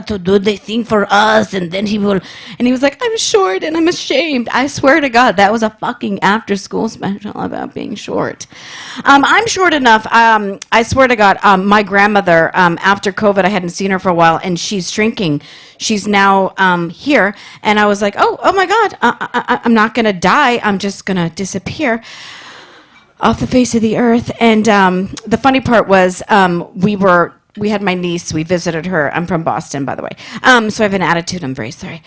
to do the thing for us, and then he was like, I'm short and I'm ashamed. I swear to God, that was a fucking after school special about being short. I'm short enough. I swear to God, my grandmother, after COVID, I hadn't seen her for a while, and she's shrinking. She's now here, and I was like, oh my God, I'm not gonna die. I'm just gonna disappear off the face of the earth. And the funny part was, we had my niece. We visited her. I'm from Boston, by the way. So I have an attitude. I'm very sorry.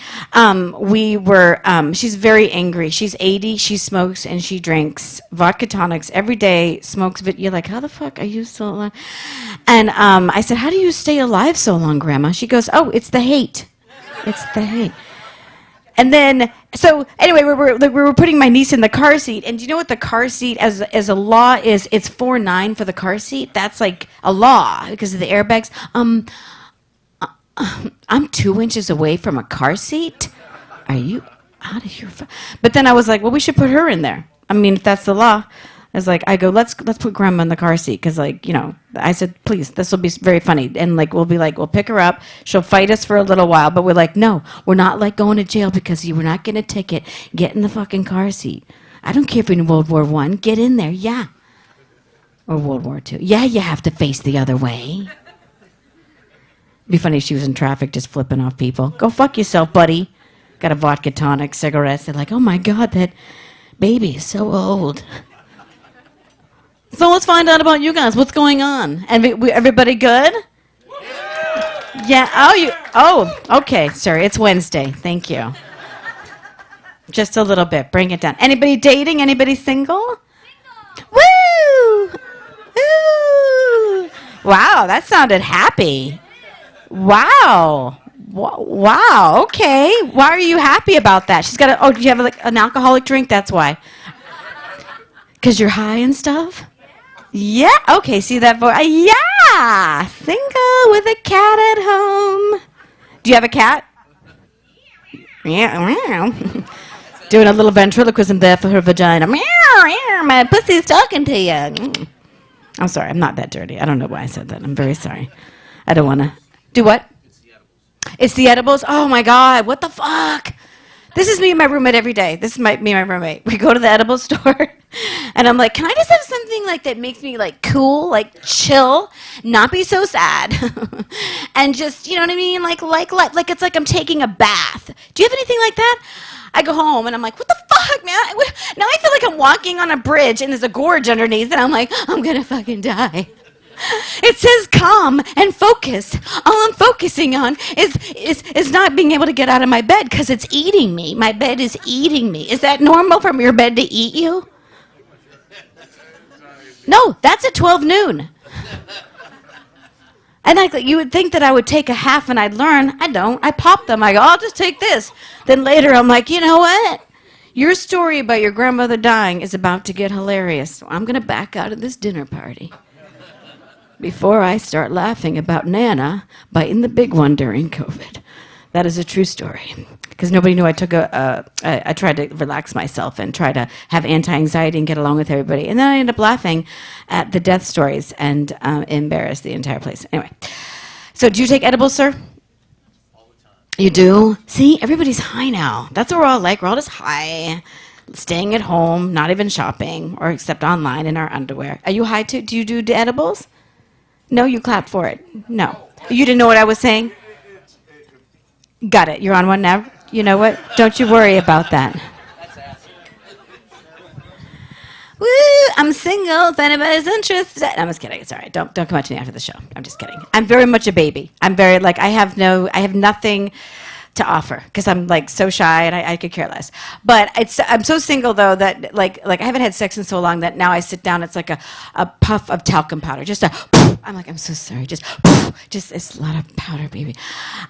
She's very angry. She's 80. She smokes and she drinks vodka tonics every day. Smokes. But you're like, how the fuck are you still alive? And I said, how do you stay alive so long, Grandma? She goes, oh, it's the hate. It's the hate. And then, so anyway, we were putting my niece in the car seat, and do you know what the car seat as a law is? It's 4.9 for the car seat. That's like a law because of the airbags. I'm 2 inches away from a car seat. Are you out of your? But then I was like, well, we should put her in there. I mean, if that's the law. I go, let's put Grandma in the car seat, because I said, please, this will be very funny, and we'll pick her up. She'll fight us for a little while, but we're like, no, we're not going to jail because you were not getting a ticket. Get in the fucking car seat. I don't care if you're in World War I. Get in there, yeah. Or World War II. Yeah, you have to face the other way. It'd be funny if she was in traffic just flipping off people. Go fuck yourself, buddy. Got a vodka tonic, cigarettes. They're like, oh my God, that baby is so old. So let's find out about you guys. What's going on? And everybody good? Yeah. Okay. Sorry, it's Wednesday. Thank you. Just a little bit. Bring it down. Anybody dating? Anybody single? Woo! Ooh! Wow, that sounded happy. Wow. Wow. Okay. Why are you happy about that? She's got do you have an alcoholic drink? That's why. Because you're high and stuff? Yeah. Okay. See that voice? Yeah. Single with a cat at home. Do you have a cat? Yeah. Doing a little ventriloquism there for her vagina. My pussy's talking to you. I'm sorry. I'm not that dirty. I don't know why I said that. I'm very sorry. I don't want to. Do what? It's the edibles. Oh my God. What the fuck? This is me and my roommate every day. This is me and my roommate. We go to the edible store, and I'm like, can I just have something that makes me cool, chill, not be so sad, and just, you know what I mean, like it's like I'm taking a bath. Do you have anything like that? I go home and I'm like, what the fuck, man? Now I feel like I'm walking on a bridge and there's a gorge underneath, and I'm like, I'm gonna fucking die. It says calm and focus. All I'm focusing on is not being able to get out of my bed because it's eating me. My bed is eating me. Is that normal for your bed to eat you? No, that's at 12 noon. And you would think that I would take a half and I'd learn. I don't. I pop them. I go, I'll just take this. Then later I'm like, you know what? Your story about your grandmother dying is about to get hilarious. So I'm going to back out of this dinner party before I start laughing about Nana biting the big one during COVID. That is a true story. Because nobody knew I took I tried to relax myself and try to have anti-anxiety and get along with everybody. And then I ended up laughing at the death stories and embarrassed the entire place. Anyway, so do you take edibles, sir? All the time. You do? See, everybody's high now. That's what we're all like. We're all just high, staying at home, not even shopping, or except online in our underwear. Are you high too? Do you do edibles? No, you clapped for it. No. You didn't know what I was saying? Got it. You're on one now? You know what? Don't you worry about that. That's acid. Woo! I'm single. If anybody's interested. No, I'm just kidding. It's all right. Don't come up to me after the show. I'm just kidding. I'm very much a baby. I'm very I have nothing to offer because I'm so shy and I could care less. But I'm so single though that I haven't had sex in so long that now I sit down, it's like a puff of talcum powder, just I'm so sorry, just it's a lot of powder, baby.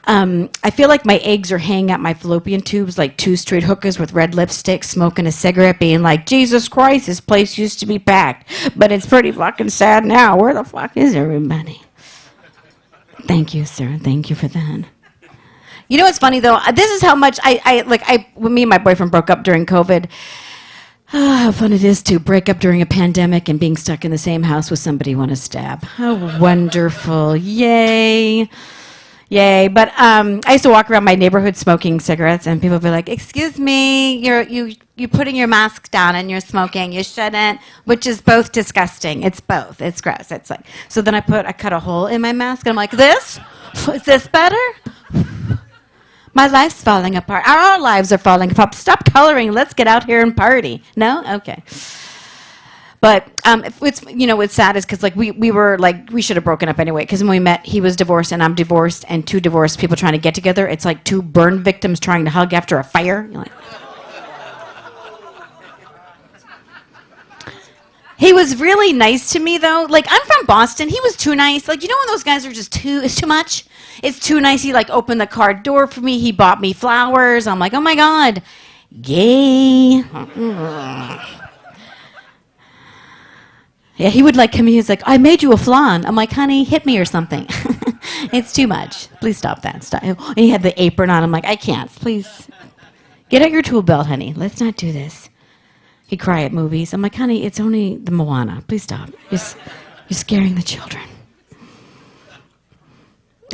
I feel like my eggs are hanging out my fallopian tubes like two straight hookers with red lipstick, smoking a cigarette, being like, Jesus Christ, this place used to be packed, but it's pretty fucking sad now. Where the fuck is everybody? Thank you, sir. Thank you for that. You know what's funny though? This is how much when me and my boyfriend broke up during COVID. Oh, how fun it is to break up during a pandemic and being stuck in the same house with somebody you want to stab. How wonderful. Yay. Yay. But I used to walk around my neighborhood smoking cigarettes, and people would be like, excuse me, you're putting your mask down and you're smoking. You shouldn't, which is both disgusting. It's both. It's gross. It's like, so then I cut a hole in my mask, and I'm like, this? Is this better? My life's falling apart. Our lives are falling apart. Stop coloring. Let's get out here and party. No? Okay. But what's sad is because like we were like we should have broken up anyway because when we met he was divorced and I'm divorced and two divorced people trying to get together. It's like two burn victims trying to hug after a fire. You're like, he was really nice to me though. Like I'm from Boston. He was too nice. Like when those guys are just it's too much. It's too nice. He like opened the car door for me. He bought me flowers. I'm like, oh my God, gay. Yeah, he would like come in. He's like, I made you a flan. I'm like, honey, hit me or something. It's too much. Please stop that. Stop. And he had the apron on. I'm like, I can't. Please get out your tool belt, honey. Let's not do this. He'd cry at movies. I'm like, honey, it's only the Moana. Please stop. You're scaring the children.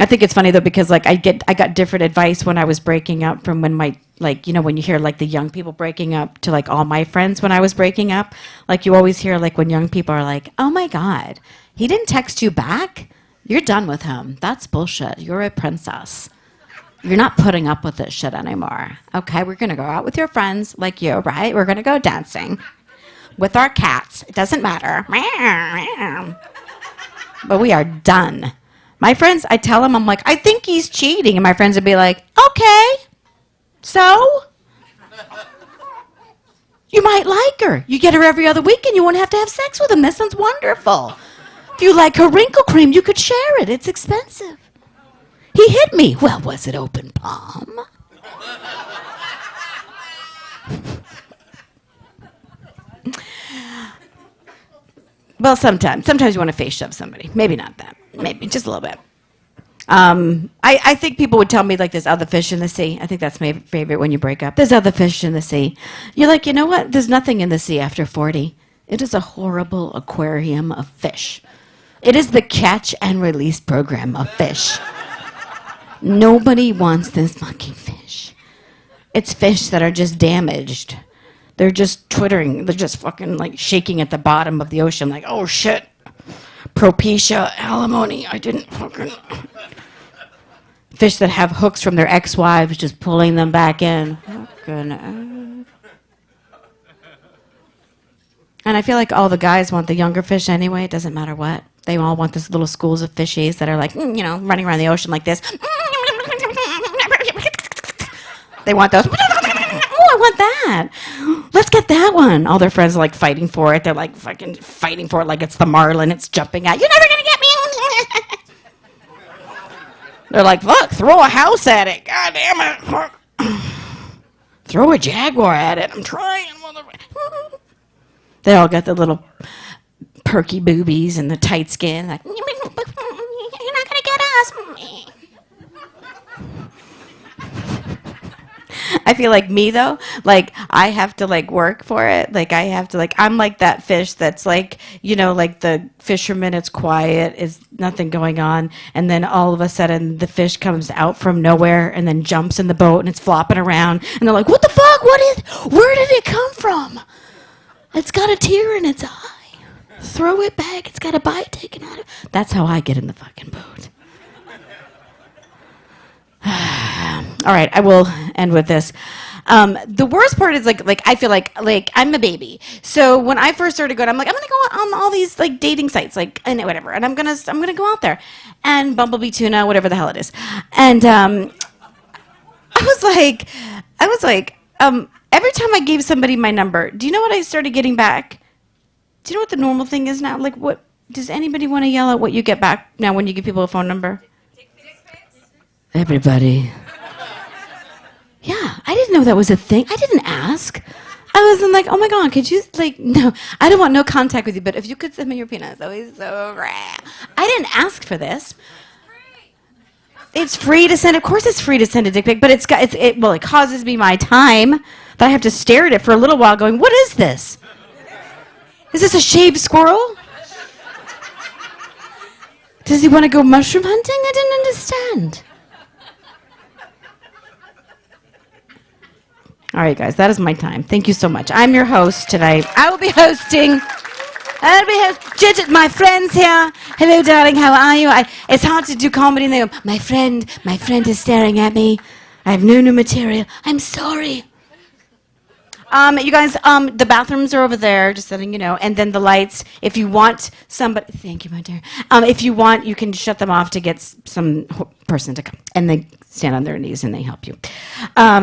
I think it's funny though because like I got different advice when I was breaking up from when my when you hear like the young people breaking up to like all my friends when I was breaking up, like you always hear like when young people are like, oh my God, he didn't text you back? You're done with him. That's bullshit. You're a princess. You're not putting up with this shit anymore. Okay, we're gonna go out with your friends like you, right? We're gonna go dancing with our cats. It doesn't matter. But we are done. My friends, I tell them, I'm like, I think he's cheating. And my friends would be like, okay, so? You might like her. You get her every other weekend. You won't have to have sex with him. That sounds wonderful. If you like her wrinkle cream, you could share it. It's expensive. He hit me. Well, was it open palm? Well, sometimes you want to face shove somebody. Maybe not that. Maybe just a little bit. I think people would tell me like there's other fish in the sea. I think that's my favorite when you break up. There's other fish in the sea. You're like, you know what? There's nothing in the sea after 40. It is a horrible aquarium of fish. It is the catch and release program of fish. Nobody wants this fucking fish. It's fish that are just damaged. They're just twittering. They're just fucking like shaking at the bottom of the ocean like, oh shit. Propecia, alimony, I didn't fucking... Fish that have hooks from their ex-wives just pulling them back in. And I feel like all the guys want the younger fish anyway. It doesn't matter what. They all want this little schools of fishies that are like, running around the ocean like this. They want those. Oh, I want that. Let's get that one. All their friends are like fighting for it. They're like fucking fighting for it like it's the marlin. It's jumping out. You're never going to get me. They're like, fuck, throw a house at it. God damn it. Throw a jaguar at it. I'm trying. They all got the little perky boobies and the tight skin. Like, you're not going to get us. I feel like me though, like I have to like work for it. Like I have to like, I'm like that fish that's like, like the fisherman, it's quiet, is nothing going on. And then all of a sudden the fish comes out from nowhere and then jumps in the boat and it's flopping around. And they're like, what the fuck? Where did it come from? It's got a tear in its eye. Throw it back. It's got a bite taken out of it. That's how I get in the fucking boat. All right, I will end with this. The worst part is like I feel like I'm a baby. So when I first started going, I'm like I'm gonna go on all these like dating sites, like and whatever, and I'm gonna go out there, and Bumblebee Tuna, whatever the hell it is, and I was like, every time I gave somebody my number, do you know what I started getting back? Do you know what the normal thing is now? Like what does anybody want to yell at what you get back now when you give people a phone number? Everybody. Yeah, I didn't know that was a thing. I didn't ask. I wasn't like, oh my God, could you, like, no, I don't want no contact with you, but if you could send me your penis, that would be so rare. I didn't ask for this. It's free to send, of course it's free to send a dick pic, but it causes me my time that I have to stare at it for a little while going, what is this? Is this a shaved squirrel? Does he want to go mushroom hunting? I didn't understand. All right, guys, that is my time. Thank you so much. I'm your host tonight. I will be hosting. Gidget, my friends here. Hello, darling. How are you? It's hard to do comedy and they go, my friend is staring at me. I have no new material. I'm sorry. You guys, the bathrooms are over there, just letting you know. And then the lights, if you want somebody, thank you, my dear. If you want, you can shut them off to get some person to come. And they stand on their knees and they help you.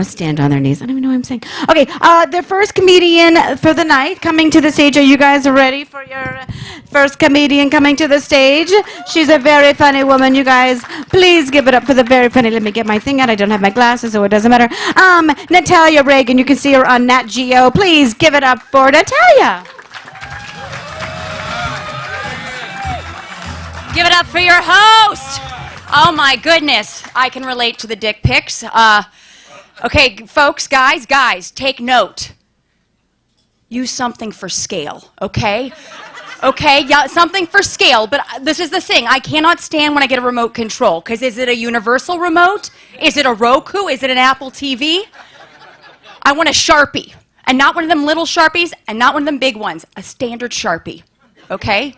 Stand on their knees. I don't even know what I'm saying. Okay, the first comedian for the night coming to the stage. Are you guys ready for your first comedian coming to the stage? She's a very funny woman, you guys. Please give it up for the very funny. Let me get my thing out. I don't have my glasses, so it doesn't matter. Natalia Reagan. You can see her on Nat Geo. Please give it up for Natalia. Give it up for your host. Oh my goodness, I can relate to the dick pics. Okay, folks, guys, take note. Use something for scale, okay? Okay, yeah, something for scale, but this is the thing. I cannot stand when I get a remote control, because is it a universal remote? Is it a Roku? Is it an Apple TV? I want a Sharpie, and not one of them little Sharpies, and not one of them big ones. A standard Sharpie, okay?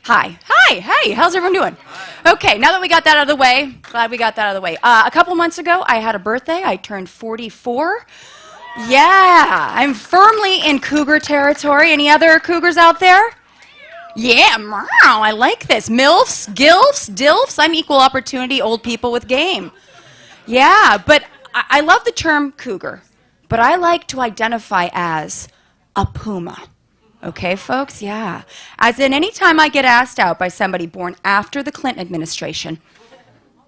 Hi, hey, how's everyone doing? Okay, now that we got that out of the way, glad we got that out of the way. A couple months ago, I had a birthday. I turned 44. Yeah, I'm firmly in cougar territory. Any other cougars out there? Yeah, meow, I like this. MILFs, GILFs, DILFs. I'm equal opportunity old people with game. Yeah, but I love the term cougar, but I like to identify as a puma. Okay, folks? Yeah. As in, any time I get asked out by somebody born after the Clinton administration,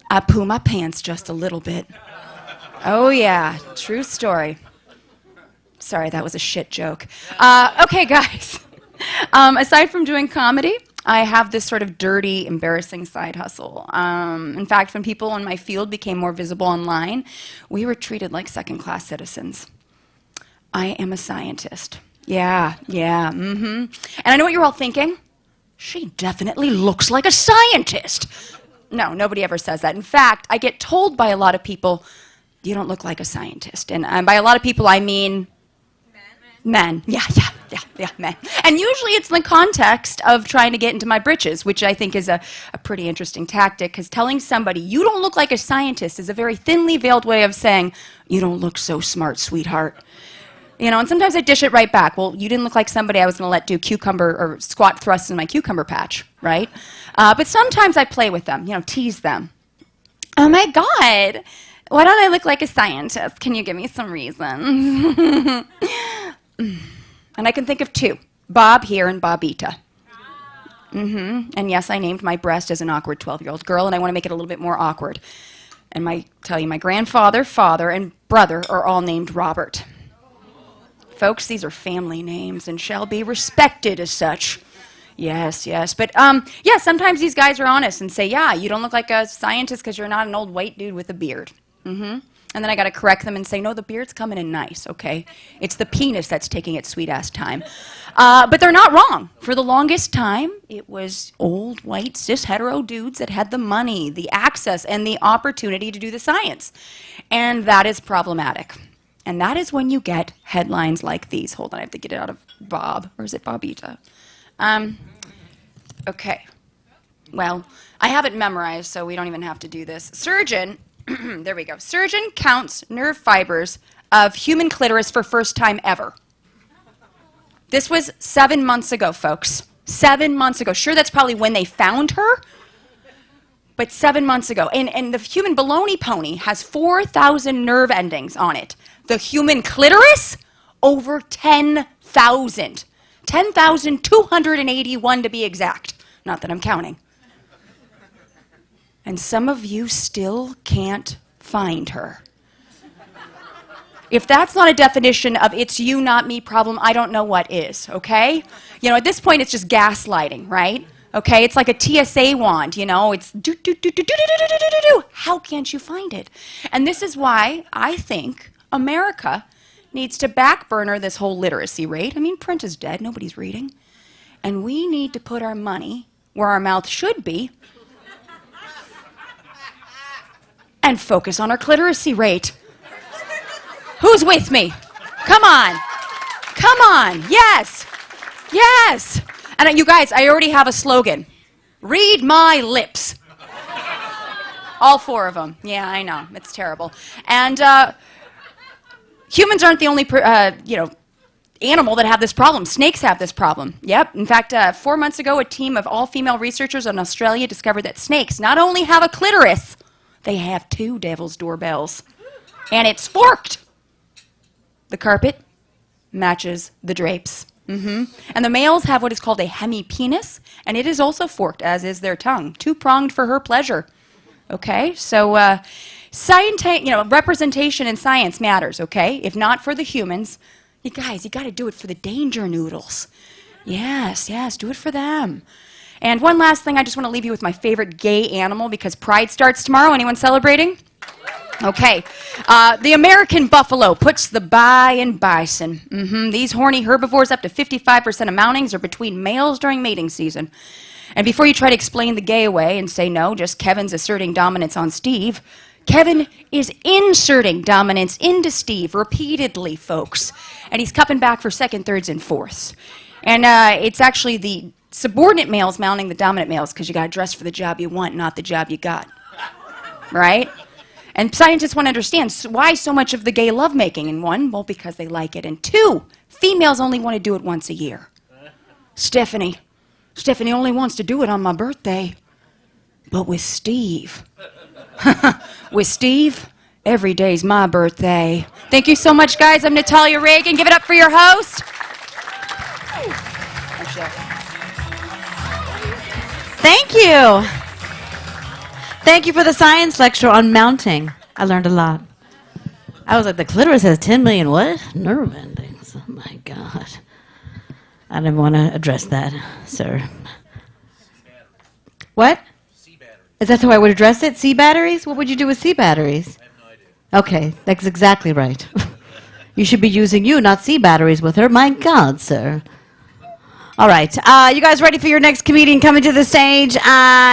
I poo my pants just a little bit. Oh, yeah. True story. Sorry, that was a shit joke. Okay, guys. Aside from doing comedy, I have this sort of dirty, embarrassing side hustle. In fact, when people in my field became more visible online, we were treated like second-class citizens. I am a scientist. Yeah, And I know what you're all thinking. She definitely looks like a scientist. No, nobody ever says that. In fact, I get told by a lot of people, you don't look like a scientist. And by a lot of people, I mean men. Yeah, men. And usually it's in the context of trying to get into my britches, which I think is a pretty interesting tactic, because telling somebody you don't look like a scientist is a very thinly veiled way of saying, you don't look so smart, sweetheart. You know, and sometimes I dish it right back. Well, you didn't look like somebody I was going to let do cucumber or squat thrusts in my cucumber patch, right? But sometimes I play with them, you know, tease them. Oh my God, why don't I look like a scientist? Can you give me some reason? And I can think of two, Bob here and Bobita. And yes, I named my breast as an awkward 12-year-old girl, and I want to make it a little bit more awkward. And tell you, my grandfather, father, and brother are all named Robert. Folks, these are family names and shall be respected as such. Yes. But, yeah, sometimes these guys are honest and say, yeah, you don't look like a scientist because you're not an old white dude with a beard. And then I got to correct them and say, no, the beard's coming in nice, okay? It's the penis that's taking its sweet-ass time. But they're not wrong. For the longest time, it was old, white, cis-hetero dudes that had the money, the access, and the opportunity to do the science. And that is problematic. And that is when you get headlines like these. Hold on, I have to get it out of Bob. Or is it Bobita? Okay. Well, I have it memorized, so we don't even have to do this. Surgeon, there we go. Surgeon counts nerve fibers of human clitoris for first time ever. This was 7 months ago, folks. 7 months ago. Sure, that's probably when they found her, but 7 months ago. And the human baloney pony has 4,000 nerve endings on it. The human clitoris, over 10,000. 10,281 to be exact. Not that I'm counting. And some of you still can't find her. If that's not a definition of it's you, not me problem, I don't know what is, okay? You know, at this point, it's just gaslighting, right? Okay, it's like a TSA wand, you know, it's do. How can't you find it? And this is why I think America needs to backburner this whole literacy rate. I mean, print is dead, nobody's reading. And we need to put our money where our mouth should be and focus on our cliteracy rate. Who's with me? Come on. Come on. Yes. Yes. And you guys, I already have a slogan. Read my lips. All 4 of them. Yeah, I know. It's terrible. And humans aren't the only, animal that have this problem. Snakes have this problem. Yep. In fact, 4 months ago, a team of all-female researchers in Australia discovered that snakes not only have a clitoris, they have 2 devil's doorbells. And it's forked. The carpet matches the drapes. And the males have what is called a hemipenis, and it is also forked, as is their tongue. 2-pronged for her pleasure. Okay? So, representation in science matters, okay? If not for the humans, you guys, you got to do it for the danger noodles. Yes, do it for them. And one last thing, I just want to leave you with my favorite gay animal because Pride starts tomorrow. Anyone celebrating? Okay. The American buffalo puts the bye in bison. These horny herbivores, up to 55% of mountings, are between males during mating season. And before you try to explain the gay away and say no, just Kevin's asserting dominance on Steve, Kevin is inserting dominance into Steve repeatedly, folks. And he's cupping back for 2nd, 3rds, and 4ths. And it's actually the subordinate males mounting the dominant males because you got to dress for the job you want, not the job you got. Right? And scientists want to understand why so much of the gay lovemaking. And 1, well, because they like it. And 2, females only want to do it once a year. Stephanie only wants to do it on my birthday. But with Steve, every day's my birthday. Thank you so much, guys. I'm Natalia Reagan. Give it up for your host. Thank you. Thank you for the science lecture on mounting. I learned a lot. I was like, the clitoris has 10 million what? Nerve endings. Oh, my God. I didn't want to address that, sir. What? C batteries. Is that how I would address it? C batteries? What would you do with C batteries? I have no idea. Okay, that's exactly right. You should be using not C batteries with her. My God, sir. All right. You guys ready for your next comedian coming to the stage?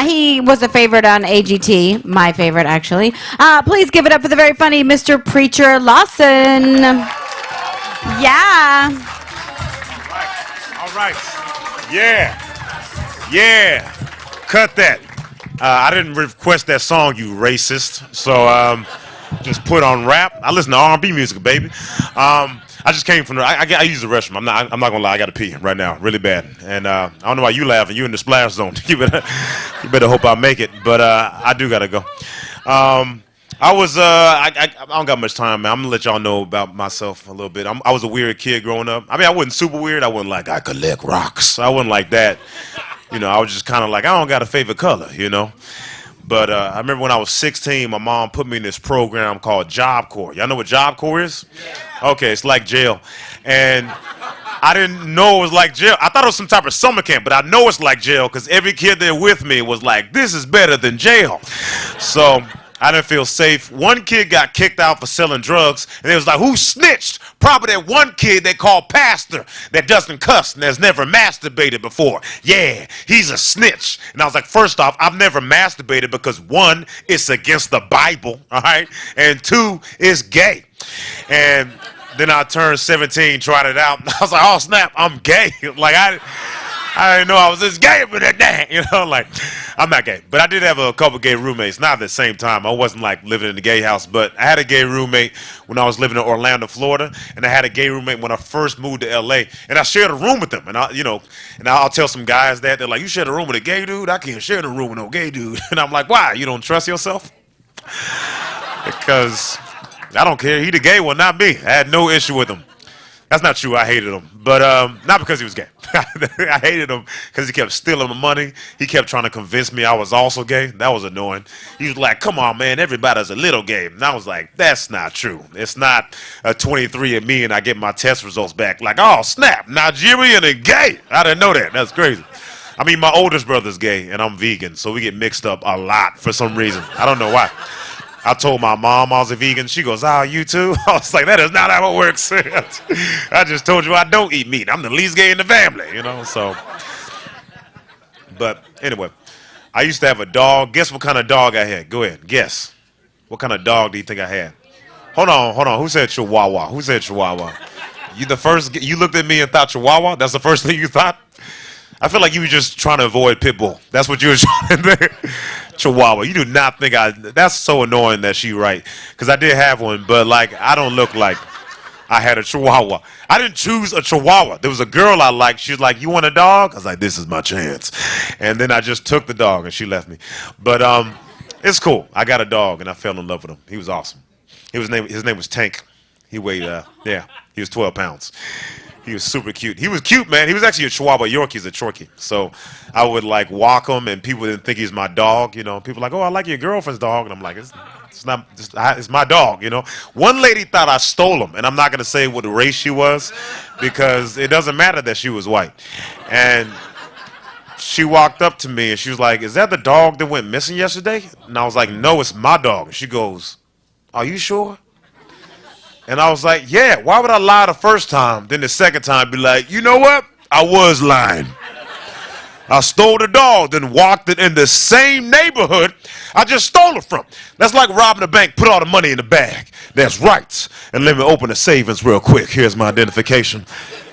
He was a favorite on AGT. My favorite, actually. Please give it up for the very funny Mr. Preacher Lawson. Yeah. All right. Yeah. Cut that. I didn't request that song, you racist. So just put on rap. I listen to R&B music, baby. I just came from the. I use the restroom. I'm not gonna lie. I gotta pee right now, really bad. And I don't know why you laughing. You in the splash zone. You better hope I make it. But I do gotta go. I don't got much time, man. I'm gonna let y'all know about myself a little bit. I was a weird kid growing up. I mean, I wasn't super weird. I wasn't like I collect rocks. I wasn't like that. I was just kind of like I don't got a favorite color, But I remember when I was 16, my mom put me in this program called Job Corps. Y'all know what Job Corps is? Yeah. Okay, it's like jail. And I didn't know it was like jail. I thought it was some type of summer camp, but I know it's like jail because every kid there with me was like, this is better than jail. So I didn't feel safe. One kid got kicked out for selling drugs, and it was like, who snitched? Probably that one kid they call Pastor that doesn't cuss and has never masturbated before. Yeah, he's a snitch. And I was like, first off, I've never masturbated because 1, it's against the Bible, all right? And 2, it's gay. And then I turned 17, tried it out, and I was like, oh, snap, I'm gay. Like, I didn't know I was this gay, but like, I'm not gay. But I did have a couple gay roommates, not at the same time. I wasn't like living in the gay house, but I had a gay roommate when I was living in Orlando, Florida, and I had a gay roommate when I first moved to LA, and I shared a room with them. And I'll tell some guys that they're like, you shared a room with a gay dude? I can't share the room with no gay dude. And I'm like, why? You don't trust yourself? Because I don't care. He the gay one, not me. I had no issue with him. That's not true. I hated him, but not because he was gay. I hated him because he kept stealing my money. He kept trying to convince me I was also gay. That was annoying. He was like, come on, man, everybody's a little gay. And I was like, that's not true. It's not a 23andMe and I get my test results back. Like, oh, snap, Nigerian and gay. I didn't know that. That's crazy. I mean, my oldest brother's gay and I'm vegan, so we get mixed up a lot for some reason. I don't know why. I told my mom I was a vegan. She goes, oh, you too? I was like, that is not how it works. I just told you I don't eat meat. I'm the least gay in the family, so. But anyway, I used to have a dog. Guess what kind of dog I had? Go ahead, guess. What kind of dog do you think I had? Hold on. Who said Chihuahua? You looked at me and thought Chihuahua? That's the first thing you thought? I feel like you were just trying to avoid Pitbull. That's what you were trying to do. Chihuahua. You do not think that's so annoying that she right. Because I did have one, but like, I don't look like I had a Chihuahua. I didn't choose a Chihuahua. There was a girl I liked. She was like, you want a dog? I was like, this is my chance. And then I just took the dog and she left me. But it's cool. I got a dog and I fell in love with him. He was awesome. His name was Tank. He weighed, he was 12 pounds. He was super cute. He was cute, man. He was actually a Chihuahua. Yorkie's a Chorkie. So I would like walk him, and people didn't think he's my dog. You know, people like, oh, I like your girlfriend's dog, and I'm like, it's my dog. You know, one lady thought I stole him, and I'm not gonna say what race she was, because it doesn't matter that she was white. And she walked up to me, and she was like, is that the dog that went missing yesterday? And I was like, no, it's my dog. And she goes, are you sure? And I was like, yeah, why would I lie the first time? Then the second time be like, you know what? I was lying. I stole the dog, then walked it in the same neighborhood I just stole it from. That's like robbing a bank, put all the money in the bag. That's right. And let me open the savings real quick. Here's my identification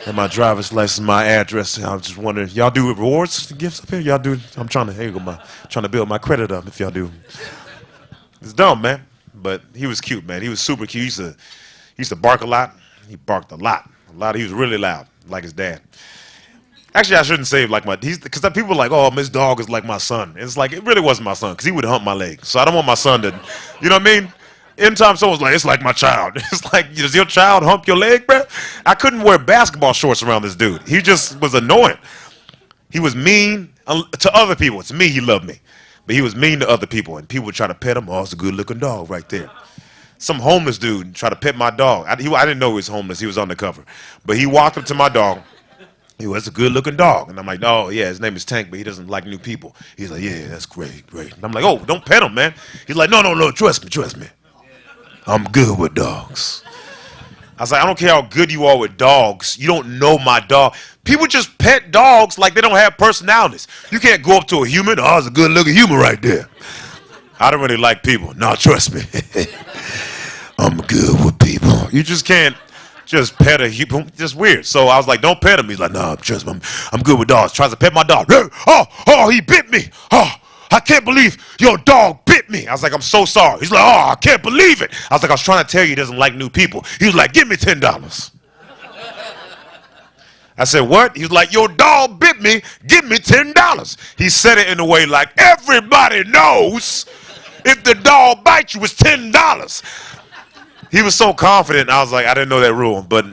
and my driver's license, my address. I was just wondering, y'all do rewards gifts up here? Y'all do? I'm trying to build my credit up if y'all do. It's dumb, man. But he was cute, man. He was super cute. He used to bark a lot. He barked a lot. He was really loud, like his dad. Actually, I shouldn't say like because people are like, oh, this dog is like my son. It's like, it really wasn't my son, because he would hump my leg. So I don't want my son to, you know what I mean? Anytime someone's like, it's like my child. It's like, does your child hump your leg, bro? I couldn't wear basketball shorts around this dude. He just was annoying. He was mean to other people. To me, he loved me. But he was mean to other people, and people would try to pet him. Oh, it's a good-looking dog right there. Some homeless dude tried to pet my dog. I didn't know he was homeless. He was undercover. But he walked up to my dog. He was a good-looking dog. And I'm like, oh, yeah, his name is Tank, but he doesn't like new people. He's like, yeah, that's great. And I'm like, oh, don't pet him, man. He's like, no, trust me. I'm good with dogs. I was like, I don't care how good you are with dogs. You don't know my dog. People just pet dogs like they don't have personalities. You can't go up to a human. Oh, it's a good-looking human right there. I don't really like people. No, trust me. I'm good with people. You just can't just pet a human. Just weird. So I was like, don't pet him. He's like, no, trust me. I'm good with dogs. Tries to pet my dog. Oh, he bit me. Oh, I can't believe your dog bit me. I was like, I'm so sorry. He's like, oh, I can't believe it. I was like, I was trying to tell you he doesn't like new people. He was like, give me $10. I said, what? He was like, your dog bit me. Give me $10. He said it in a way like, everybody knows if the dog bites you, it's $10. He was so confident. I was like, I didn't know that rule, but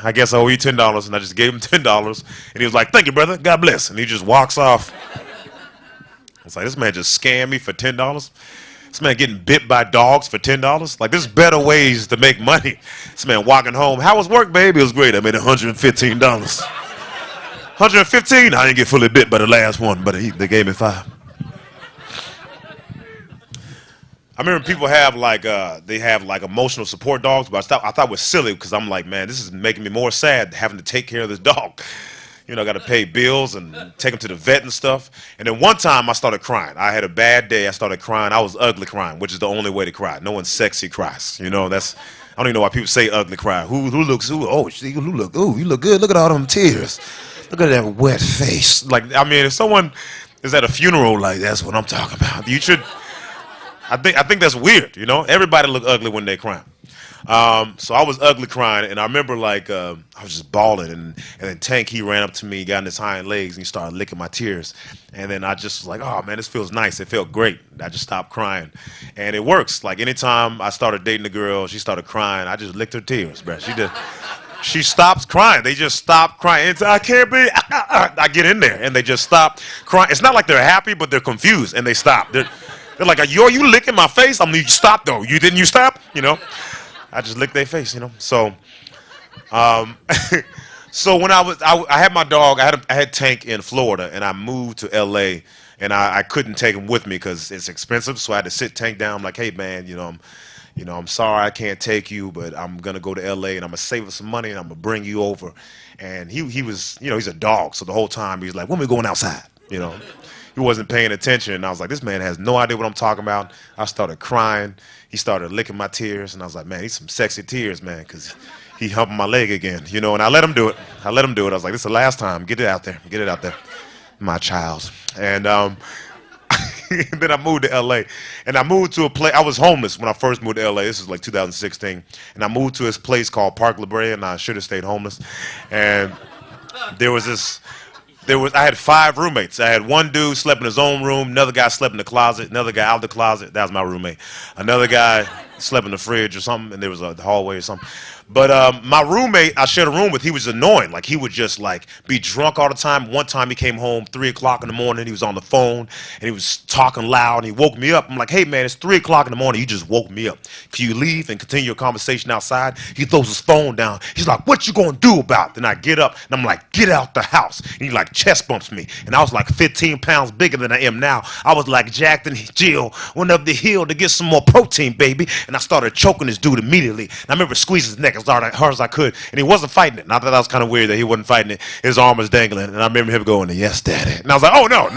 I guess I owe you $10, and I just gave him $10, and he was like, thank you, brother. God bless. And he just walks off. I was like, this man just scammed me for $10. This man getting bit by dogs for $10. Like, there's better ways to make money. This man walking home. How was work, baby? It was great. I made $115. $115. I didn't get fully bit by the last one, but they gave me $5. I remember people have like emotional support dogs, but I thought it was silly, because I'm like, man, this is making me more sad having to take care of this dog. You know, I got to pay bills and take him to the vet and stuff. And then one time I started crying. I had a bad day. I started crying. I was ugly crying, which is the only way to cry. No one sexy cries. You know, I don't even know why people say ugly cry. You look good. Look at all them tears. Look at that wet face. Like, I mean, if someone is at a funeral, like, that's what I'm talking about. You should. I think that's weird, you know? Everybody look ugly when they cry. So I was ugly crying, and I remember like I was just bawling, and then Tank, he ran up to me, got in his hind legs, and he started licking my tears. And then I just was like, oh man, this feels nice. It felt great. I just stopped crying, and it works. Like anytime I started dating a girl, she started crying, I just licked her tears, bro. She stops crying. They just stop crying. I can't be. I get in there, and they just stop crying. It's not like they're happy, but they're confused, and they stop. They're like, are you licking my face? I'm like, you stop though. You stop? You know? I just licked their face, you know? So, so when I had my dog, I had Tank in Florida, and I moved to LA, and I couldn't take him with me because it's expensive. So I had to sit Tank down. I'm like, hey man, I'm sorry I can't take you, but I'm gonna go to LA, and I'm gonna save us some money, and I'm gonna bring you over. And he was, he's a dog, so the whole time he's like, when we going outside, He he wasn't paying attention. And I was like, this man has no idea what I'm talking about. I started crying. He started licking my tears. And I was like, man, these some sexy tears, man, because he humping my leg again, you know. And I let him do it. I was like, this is the last time. Get it out there. Get it out there. My child. And then I moved to L.A. And I moved to a place. I was homeless when I first moved to L.A. This was like 2016. And I moved to this place called Park La Brea, and I should have stayed homeless. And I had 5 roommates. I had one dude slept in his own room, another guy slept in the closet, another guy out of the closet. That was my roommate. Another guy slept in the fridge or something, and there was a hallway or something. But my roommate I shared a room with, he was annoying. Like, he would just, like, be drunk all the time. One time he came home 3 o'clock in the morning. He was on the phone, and he was talking loud, and he woke me up. I'm like, hey, man, it's 3 o'clock in the morning. You just woke me up. Can you leave and continue your conversation outside? He throws his phone down. He's like, what you going to do about it? Then I get up, and I'm like, get out the house. And he, like, chest bumps me. And I was, like, 15 pounds bigger than I am now. I was, like, Jack and Jill went up the hill to get some more protein, baby. And I started choking this dude immediately. And I remember squeezing his neck as hard as I could, and he wasn't fighting it. Not that I was kind of weird that he wasn't fighting it. His arm was dangling, and I remember him going, yes, daddy. And I was like, oh, no,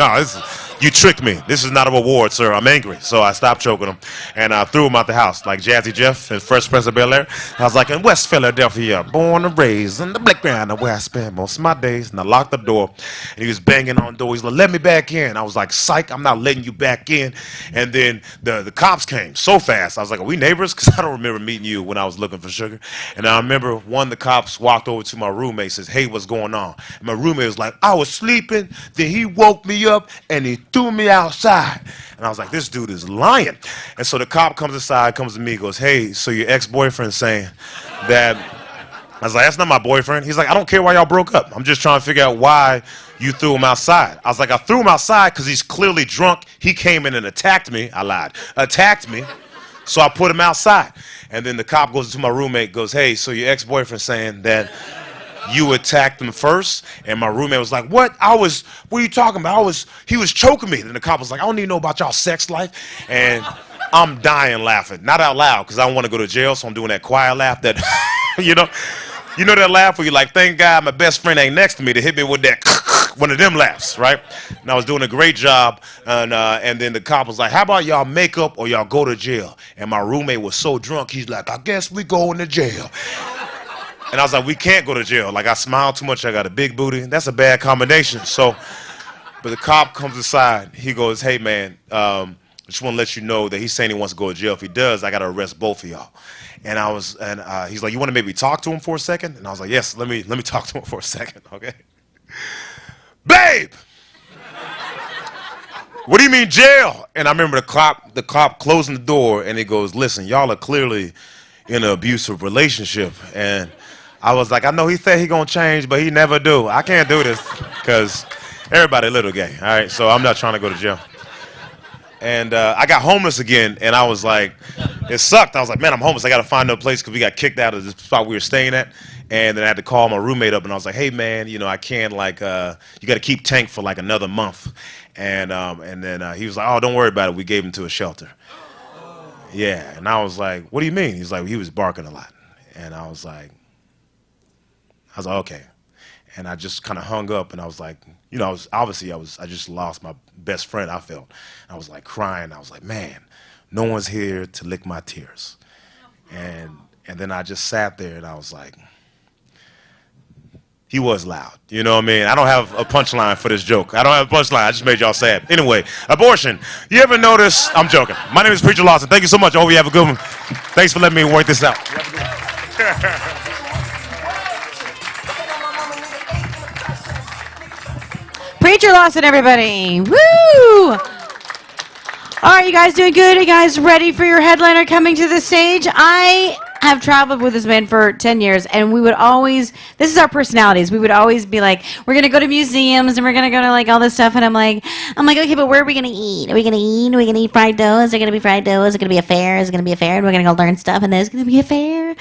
you tricked me. This is not a reward, sir. I'm angry. So I stopped choking him, and I threw him out the house, like Jazzy Jeff in Fresh Prince of Bel-Air. I was like, in West Philadelphia, born and raised in the playground where I spend most of my days. And I locked the door, and he was banging on the door. He's like, let me back in. I was like, psych, I'm not letting you back in. And then the cops came so fast. I was like, are we neighbors? Because I don't remember meeting you when I was looking for sugar. And I remember one of the cops walked over to my roommate, says, hey, what's going on? And my roommate was like, I was sleeping, then he woke me up, and he threw me outside. And I was like, this dude is lying. And so the cop comes inside, comes to me, goes, hey, so your ex-boyfriend's saying that. I was like, that's not my boyfriend. He's like, I don't care why y'all broke up. I'm just trying to figure out why you threw him outside. I was like, I threw him outside because he's clearly drunk. He came in and attacked me. I lied. Attacked me. So I put him outside. And then the cop goes to my roommate, goes, hey, so your ex-boyfriend's saying that you attacked him first? And my roommate was like, what are you talking about? He was choking me. Then the cop was like, I don't need to know about y'all sex life. And I'm dying laughing. Not out loud because I don't want to go to jail, so I'm doing that quiet laugh that, you know that laugh where you're like, thank God my best friend ain't next to me to hit me with that one of them laughs, right? And I was doing a great job, and then the cop was like, how about y'all make up or y'all go to jail? And my roommate was so drunk, he's like, I guess we going to jail. And I was like, we can't go to jail. Like, I smiled too much, I got a big booty. That's a bad combination. So, but the cop comes aside, he goes, hey man, I just want to let you know that he's saying he wants to go to jail. If he does, I got to arrest both of y'all. And he's like, you want to maybe talk to him for a second? And I was like, yes, let me talk to him for a second, okay? Babe! What do you mean jail? And I remember the cop closing the door, and he goes, listen, y'all are clearly in an abusive relationship. And I was like, I know he said he gonna change, but he never do. I can't do this because everybody a little gay, all right? So I'm not trying to go to jail. And I got homeless again, and I was like, it sucked. I was like, man, I'm homeless. I got to find a place because we got kicked out of the spot we were staying at. And then I had to call my roommate up, and I was like, hey, man, I can't, like, you got to keep Tank for, like, another month. And then he was like, oh, don't worry about it. We gave him to a shelter. Yeah, and I was like, what do you mean? He's like, he was barking a lot. And I was like, okay. And I just kind of hung up, and I was like, I just lost my best friend, I felt. I was like crying. I was like, man, no one's here to lick my tears. And then I just sat there, and I was like, he was loud. You know what I mean? I don't have a punchline for this joke. I don't have a punchline. I just made y'all sad. Anyway, abortion. You ever notice? I'm joking. My name is Preacher Lawson. Thank you so much. I hope you have a good one. Thanks for letting me work this out. Preacher Lawson, everybody. Woo! All right, you guys doing good? Are you guys ready for your headliner coming to the stage? I have traveled with this band for 10 years, and we would always, this is our personalities, we would always be like, we're going to go to museums, and we're going to go to, like, all this stuff, and I'm like, okay, but where are we going to eat? Are we going to eat? Are we going to eat fried dough? Is there going to be fried dough? Is it going to be a fair? Is it going to be a fair? And we're going to go learn stuff, and there's going to be a fair?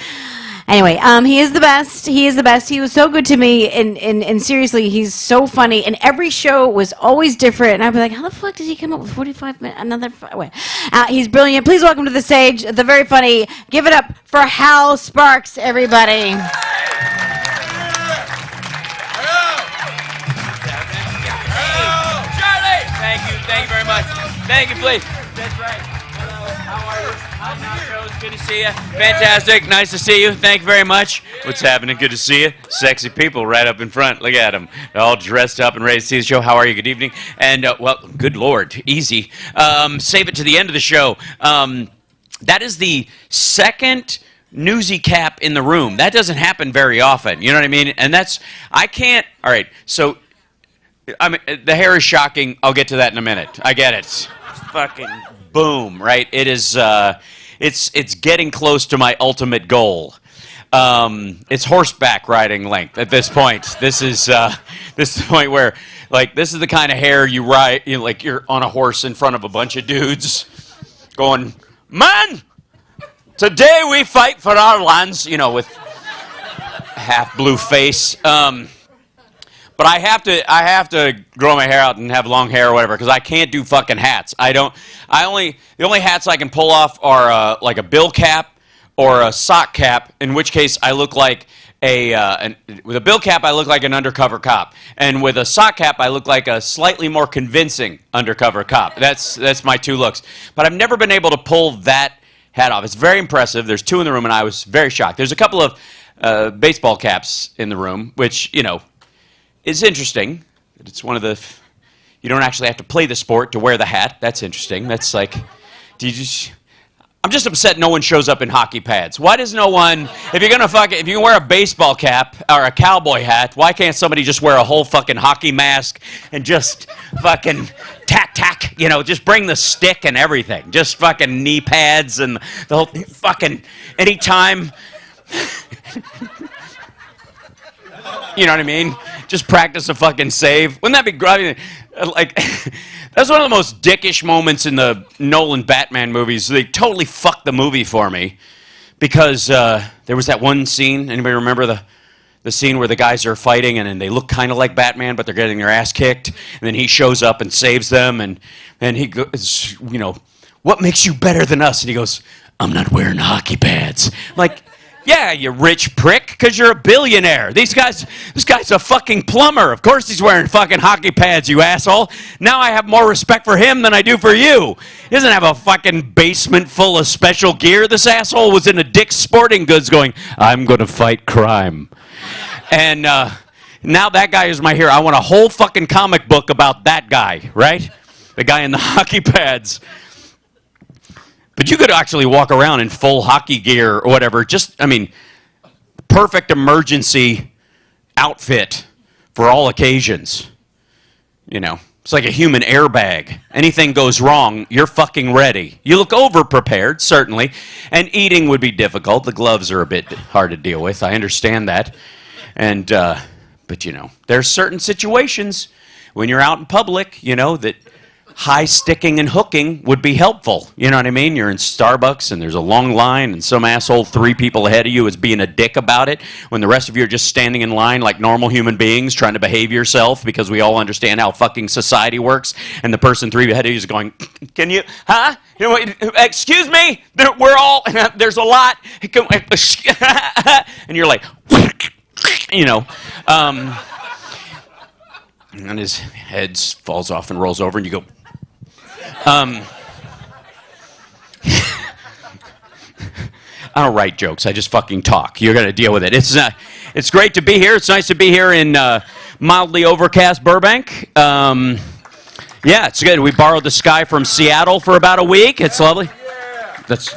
Anyway, he is the best. He is the best. He was so good to me, and seriously, he's so funny. And every show was always different. And I'd be like, how the fuck did he come up with 45 minutes? He's brilliant. Please welcome to the stage the very funny. Give it up for Hal Sparks, everybody. Charlie! Thank you Thank you, please. That's right. Hello, how are you? Hi, Nachos. Good to see you. Fantastic. Nice to see you. Thank you very much. What's happening? Good to see you. Sexy people right up in front. Look at them. They're all dressed up and ready to see the show. How are you? Good evening. And, well, good Lord. Easy. Save it to the end of the show. That is the second newsy cap in the room. That doesn't happen very often. You know what I mean? And I can't, all right, so, the hair is shocking. I'll get to that in a minute. I get it. Fucking boom, right? It is, it's getting close to my ultimate goal. It's horseback riding length at this point. This is the point where, like, this is the kind of hair you ride, like you're on a horse in front of a bunch of dudes going, man, today we fight for our lands, with half blue face. But I have to grow my hair out and have long hair or whatever, because I can't do fucking hats. The only hats I can pull off are like a bill cap or a sock cap, in which case I look like with a bill cap I look like an undercover cop, and with a sock cap I look like a slightly more convincing undercover cop. That's my two looks. But I've never been able to pull that hat off. It's very impressive. There's two in the room, and I was very shocked. There's a couple of baseball caps in the room, which is interesting. It's one of the, you don't actually have to play the sport to wear the hat. That's interesting. That's like, I'm just upset no one shows up in hockey pads. Why does no one, if you can wear a baseball cap or a cowboy hat, why can't somebody just wear a whole fucking hockey mask and just fucking tack, just bring the stick and everything. Just fucking knee pads and the whole fucking, anytime. You know what I mean? Just practice a fucking save. Wouldn't that be great? Like, that's one of the most dickish moments in the Nolan Batman movies. They totally fucked the movie for me because there was that one scene. Anybody remember the scene where the guys are fighting and they look kind of like Batman, but they're getting their ass kicked, and then he shows up and saves them, and he goes, what makes you better than us? And he goes, I'm not wearing hockey pads. I'm like, yeah, you rich prick, because you're a billionaire. This guy's a fucking plumber. Of course he's wearing fucking hockey pads, you asshole. Now I have more respect for him than I do for you. He doesn't have a fucking basement full of special gear. This asshole was in a Dick's Sporting Goods going, I'm going to fight crime. And now that guy is my hero. I want a whole fucking comic book about that guy, right? The guy in the hockey pads. But you could actually walk around in full hockey gear or whatever. Perfect emergency outfit for all occasions. It's like a human airbag. Anything goes wrong, you're fucking ready. You look over-prepared, certainly. And eating would be difficult. The gloves are a bit hard to deal with. I understand that. And, but there's certain situations when you're out in public, that high sticking and hooking would be helpful. You know what I mean? You're in Starbucks and there's a long line and some asshole 3 people ahead of you is being a dick about it when the rest of you are just standing in line like normal human beings trying to behave yourself because we all understand how fucking society works, and the person 3 ahead of you is going, can you, huh? Excuse me? We're all, there's a lot. And you're like, and his head falls off and rolls over and you go, I don't write jokes. I just fucking talk. You're going to deal with it. It's great to be here. It's nice to be here in mildly overcast Burbank. Yeah, it's good. We borrowed the sky from Seattle for about a week. It's lovely.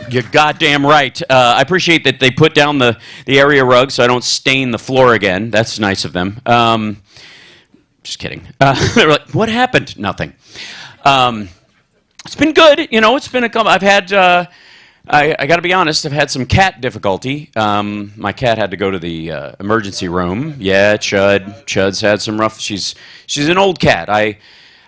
You're goddamn right. I appreciate that they put down the area rug so I don't stain the floor again. That's nice of them. Just kidding. They were like, what happened? Nothing. It's been good. It's been I've had, I got to be honest, I've had some cat difficulty. My cat had to go to the emergency room. Yeah, Chud's had some rough, she's an old cat. I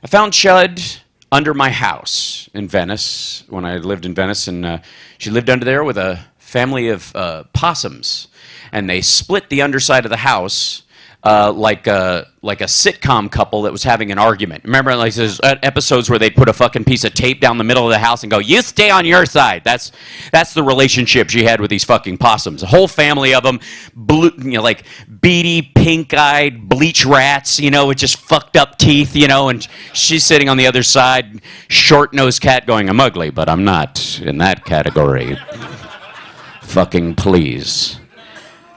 found Chud under my house in Venice when I lived in Venice, and she lived under there with a family of possums, and they split the underside of the house like a sitcom couple that was having an argument. Remember, like those episodes where they put a fucking piece of tape down the middle of the house and go, "You stay on your side." That's the relationship she had with these fucking possums. A whole family of them, blue, like beady, pink-eyed, bleach rats, with just fucked up teeth, and she's sitting on the other side, short-nosed cat, going, "I'm ugly, but I'm not in that category." Fucking please.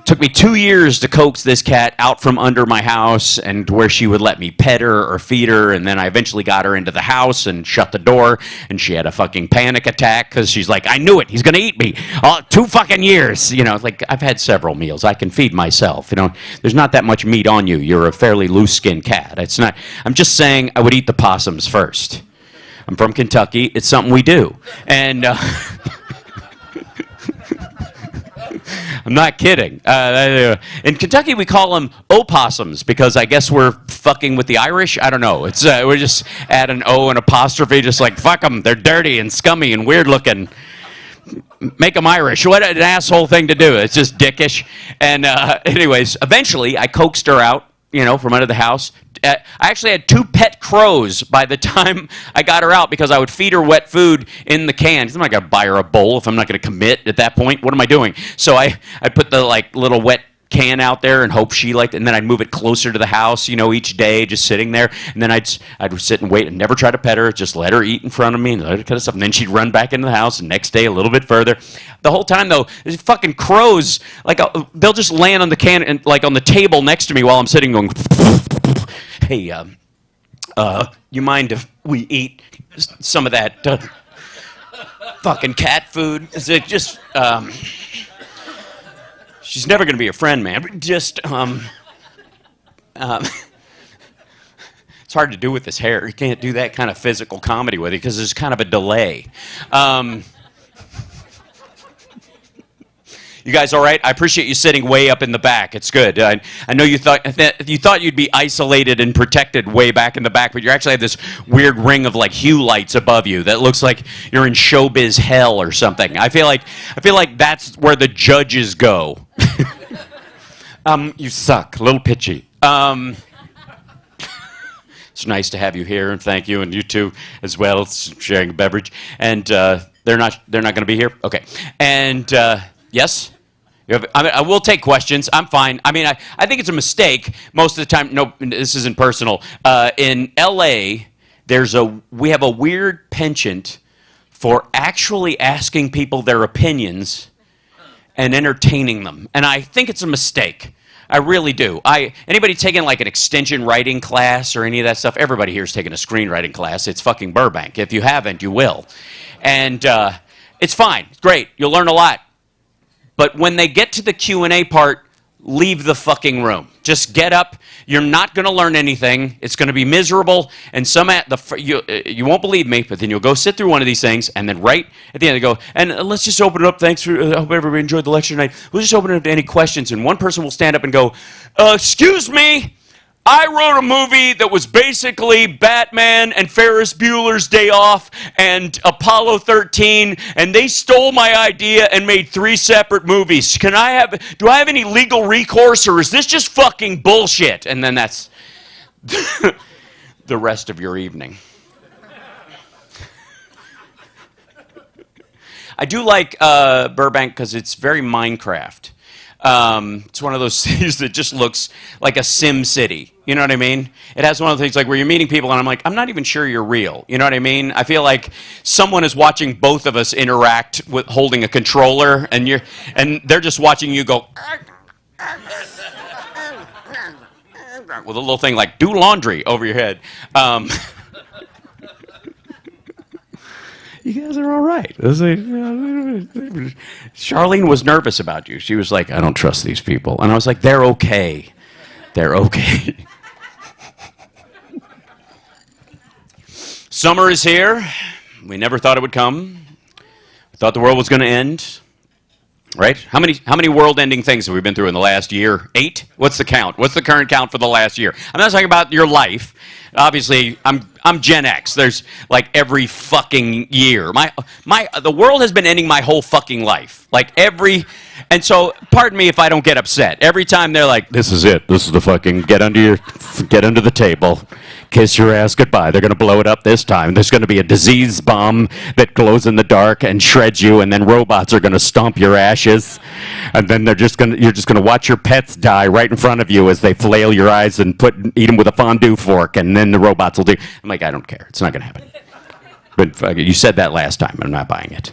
Took me 2 years to coax this cat out from under my house and to where she would let me pet her or feed her, and then I eventually got her into the house and shut the door, and she had a fucking panic attack because she's like, "I knew it, he's gonna eat me." 2 fucking years, like I've had several meals. I can feed myself, There's not that much meat on you. You're a fairly loose-skinned cat. It's not. I'm just saying I would eat the possums first. I'm from Kentucky. It's something we do, and. I'm not kidding. In Kentucky, we call them opossums because I guess we're fucking with the Irish. I don't know. It's we just add an O and apostrophe, just like fuck them. They're dirty and scummy and weird looking. Make them Irish. What an asshole thing to do. It's just dickish. And anyways, eventually I coaxed her out, from under the house. I actually had 2 pet crows by the time I got her out because I would feed her wet food in the can. I'm not going to buy her a bowl if I'm not going to commit at that point. What am I doing? So I put the little wet can out there and hope she liked it, and then I'd move it closer to the house, each day, just sitting there, and then I'd sit and wait and never try to pet her, just let her eat in front of me and let her kind of stuff, and then she'd run back into the house, and next day a little bit further. The whole time, though, these fucking crows, they'll just land on the can and on the table next to me while I'm sitting going, "Hey, you mind if we eat some of that fucking cat food?" Is it just, she's never going to be a friend, man. Just, it's hard to do with this hair. You can't do that kind of physical comedy with it because there's kind of a delay. You guys all right? I appreciate you sitting way up in the back. It's good. I know you thought you'd be isolated and protected way back in the back, but you actually have this weird ring of hue lights above you that looks like you're in showbiz hell or something. I feel like that's where the judges go. You suck. A little pitchy. It's nice to have you here, and thank you, and you too as well, sharing a beverage. And they're not going to be here? Okay. And yes? I will take questions. I'm fine. I think it's a mistake most of the time. No, this isn't personal. In L.A., we have a weird penchant for actually asking people their opinions and entertaining them. And I think it's a mistake. I really do. Anybody taking an extension writing class or any of that stuff? Everybody here's taking a screenwriting class. It's fucking Burbank. If you haven't, you will. And it's fine. It's great. You'll learn a lot. But when they get to the Q&A part, leave the fucking room. Just get up. You're not going to learn anything. It's going to be miserable. And you won't believe me, but then you'll go sit through one of these things, and then right at the end they go, and let's just open it up. Thanks for, I hope everybody enjoyed the lecture tonight. We'll just open it up to any questions. And one person will stand up and go, "Excuse me, I wrote a movie that was basically Batman and Ferris Bueller's Day Off and Apollo 13, and they stole my idea and made 3 separate movies. Do I have any legal recourse, or is this just fucking bullshit?" And then that's the rest of your evening. I do like Burbank because it's very Minecraft. It's one of those cities that just looks like a sim city. You know what I mean? It has one of the things where you're meeting people and I'm like, I'm not even sure you're real. You know what I mean? I feel like someone is watching both of us interact with holding a controller, and they're just watching you go with a little thing like "do laundry" over your head. You guys are all right. Charlene was nervous about you. She was like, "I don't trust these people." And I was like, "They're okay. They're okay." Summer is here. We never thought it would come. We thought the world was going to end. Right? How many world-ending things have we been through in the last year? 8? What's the count? What's the current count for the last year? I'm not talking about your life. Obviously, I'm I'm Gen X. There's like every fucking year. The world has been ending my whole fucking life. Like and so pardon me if I don't get upset. Every time they're like, this is it. This is the fucking get under the table, kiss your ass goodbye. They're gonna blow it up this time. There's gonna be a disease bomb that glows in the dark and shreds you, and then robots are gonna stomp your ashes, and then you're just gonna watch your pets die right in front of you as they flail your eyes and eat them with a fondue fork, and then the robots will do. I'm like, I don't care. It's not gonna happen. But you said that last time. I'm not buying it.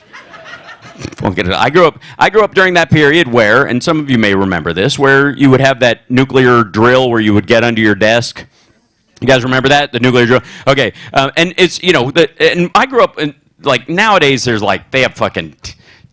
I grew up during that period where, and some of you may remember this, where you would have that nuclear drill where you would get under your desk. You guys remember that? The nuclear drill? Okay. And it's, and I grew up in, like, nowadays there's like, they have fucking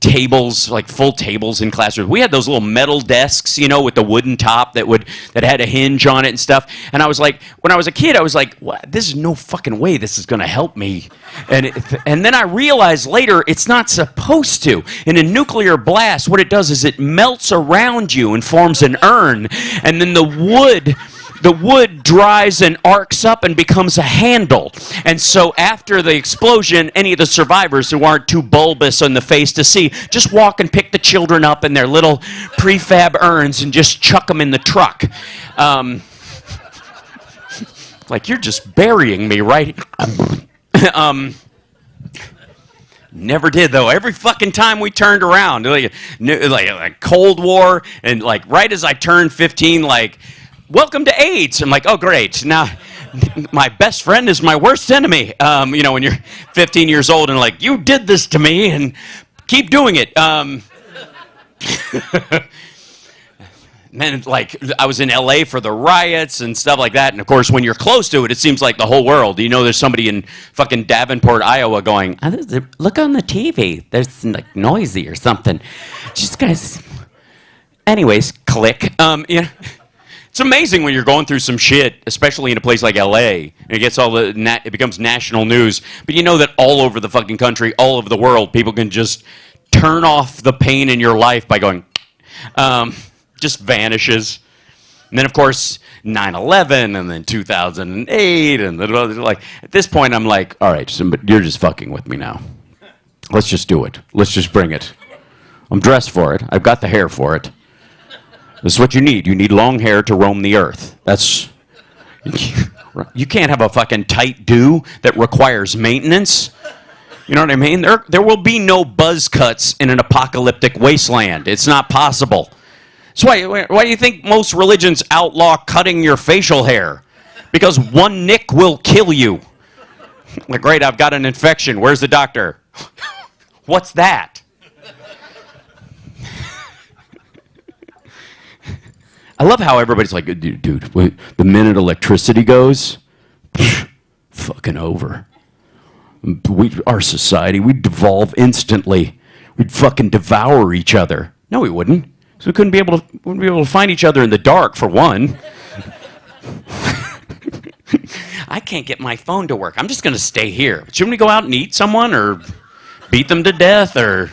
tables, like full tables in classrooms. We had those little metal desks, with the wooden top that had a hinge on it and stuff. And I was like, when I was a kid, I was like, what? This is no fucking way this is going to help me. And then I realized later it's not supposed to. In a nuclear blast, what it does is it melts around you and forms an urn, and then the wood dries and arcs up and becomes a handle. And so after the explosion, any of the survivors who aren't too bulbous on the face to see, just walk and pick the children up in their little prefab urns and just chuck them in the truck. Like, you're just burying me, right? Never did, though. Every fucking time we turned around, like Cold War, and like right as I turned 15, like, welcome to AIDS. I'm like, oh, great. Now, my best friend is my worst enemy. When you're 15 years old and like, you did this to me and keep doing it. Man, like, I was in LA for the riots and stuff like that. And of course, when you're close to it, it seems like the whole world. There's somebody in fucking Davenport, Iowa going, look on the TV. There's like noisy or something. Just guys. Anyways, click. It's amazing when you're going through some shit, especially in a place like LA, and it becomes national news. But you know that all over the fucking country, all over the world, people can just turn off the pain in your life by going, just vanishes. And then, of course, 9/11, and then 2008, and then, like, at this point, I'm like, all right, you're just fucking with me now. Let's just do it. Let's just bring it. I'm dressed for it. I've got the hair for it. This is what you need. You need long hair to roam the earth. You can't have a fucking tight do that requires maintenance. You know what I mean? There will be no buzz cuts in an apocalyptic wasteland. It's not possible. So why do you think most religions outlaw cutting your facial hair? Because one nick will kill you. Like, great, I've got an infection. Where's the doctor? What's that? I love how everybody's like, dude, the minute electricity goes, fucking over. Our society, we'd devolve instantly. We'd fucking devour each other. No, we wouldn't. So we wouldn't be able to find each other in the dark, for one. I can't get my phone to work. I'm just going to stay here. Shouldn't we go out and eat someone or beat them to death? Or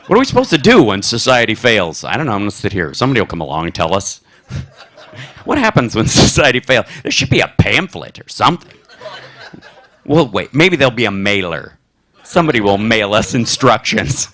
what are we supposed to do when society fails? I don't know. I'm going to sit here. Somebody will come along and tell us. What happens when society fails? There should be a pamphlet or something. Well, wait. Maybe there'll be a mailer. Somebody will mail us instructions.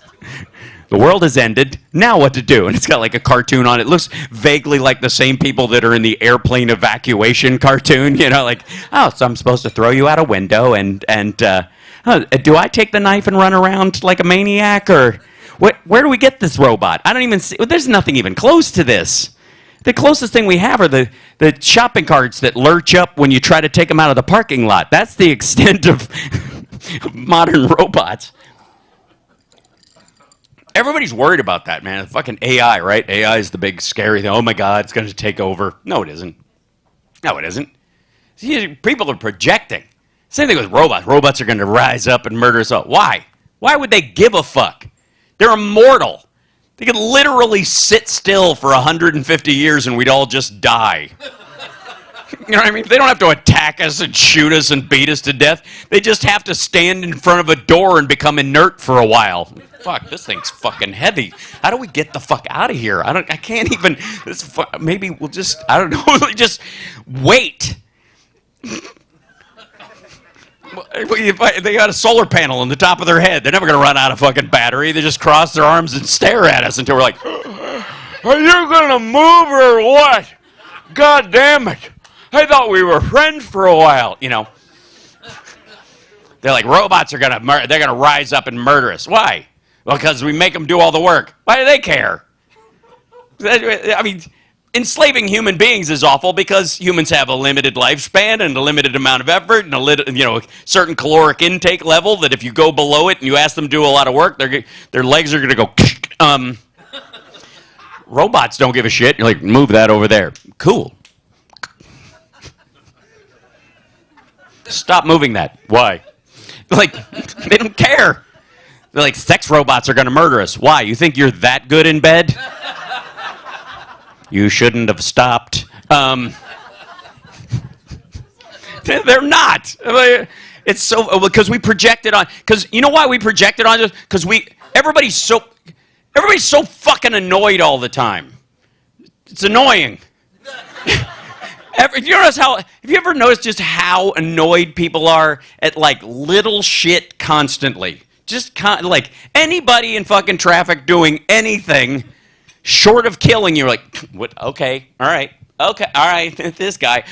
The world has ended. Now what to do? And it's got like a cartoon on it. It looks vaguely like the same people that are in the airplane evacuation cartoon. Like, oh, so I'm supposed to throw you out a window and do I take the knife and run around like a maniac? Or where do we get this robot? I don't even see. There's nothing even close to this. The closest thing we have are the shopping carts that lurch up when you try to take them out of the parking lot. That's the extent of modern robots. Everybody's worried about that, man. Fucking AI, right? AI is the big scary thing. Oh my God, it's going to take over. No, it isn't. No, it isn't. See, people are projecting. Same thing with robots. Robots are going to rise up and murder us all. Why? Why would they give a fuck? They're immortal. They could literally sit still for 150 years and we'd all just die. You know what I mean? They don't have to attack us and shoot us and beat us to death. They just have to stand in front of a door and become inert for a while. Fuck, this thing's fucking heavy. How do we get the fuck out of here? I can't even. Maybe we'll just, I don't know, just wait. They got a solar panel on the top of their head. They're never going to run out of fucking battery. They just cross their arms and stare at us until we're like, are you going to move or what? God damn it. I thought we were friends for a while, you know. They're like, robots are going to they're going to rise up and murder us. Why? Well, because we make them do all the work. Why do they care? I mean, enslaving human beings is awful because humans have a limited lifespan and a limited amount of effort and a certain caloric intake level that if you go below it and you ask them to do a lot of work, their legs are going to go. Robots don't give a shit. You're like, move that over there. Cool. Stop moving that. Why? Like, they don't care. They're like, sex robots are going to murder us. Why? You think you're that good in bed? You shouldn't have stopped. They're not. It's so, because we project it on, because you know why we project it on? Because everybody's so fucking annoyed all the time. It's annoying. Have you ever noticed just how annoyed people are at like little shit constantly? Just like anybody in fucking traffic doing anything short of killing you, like, what? Okay, all right, this guy.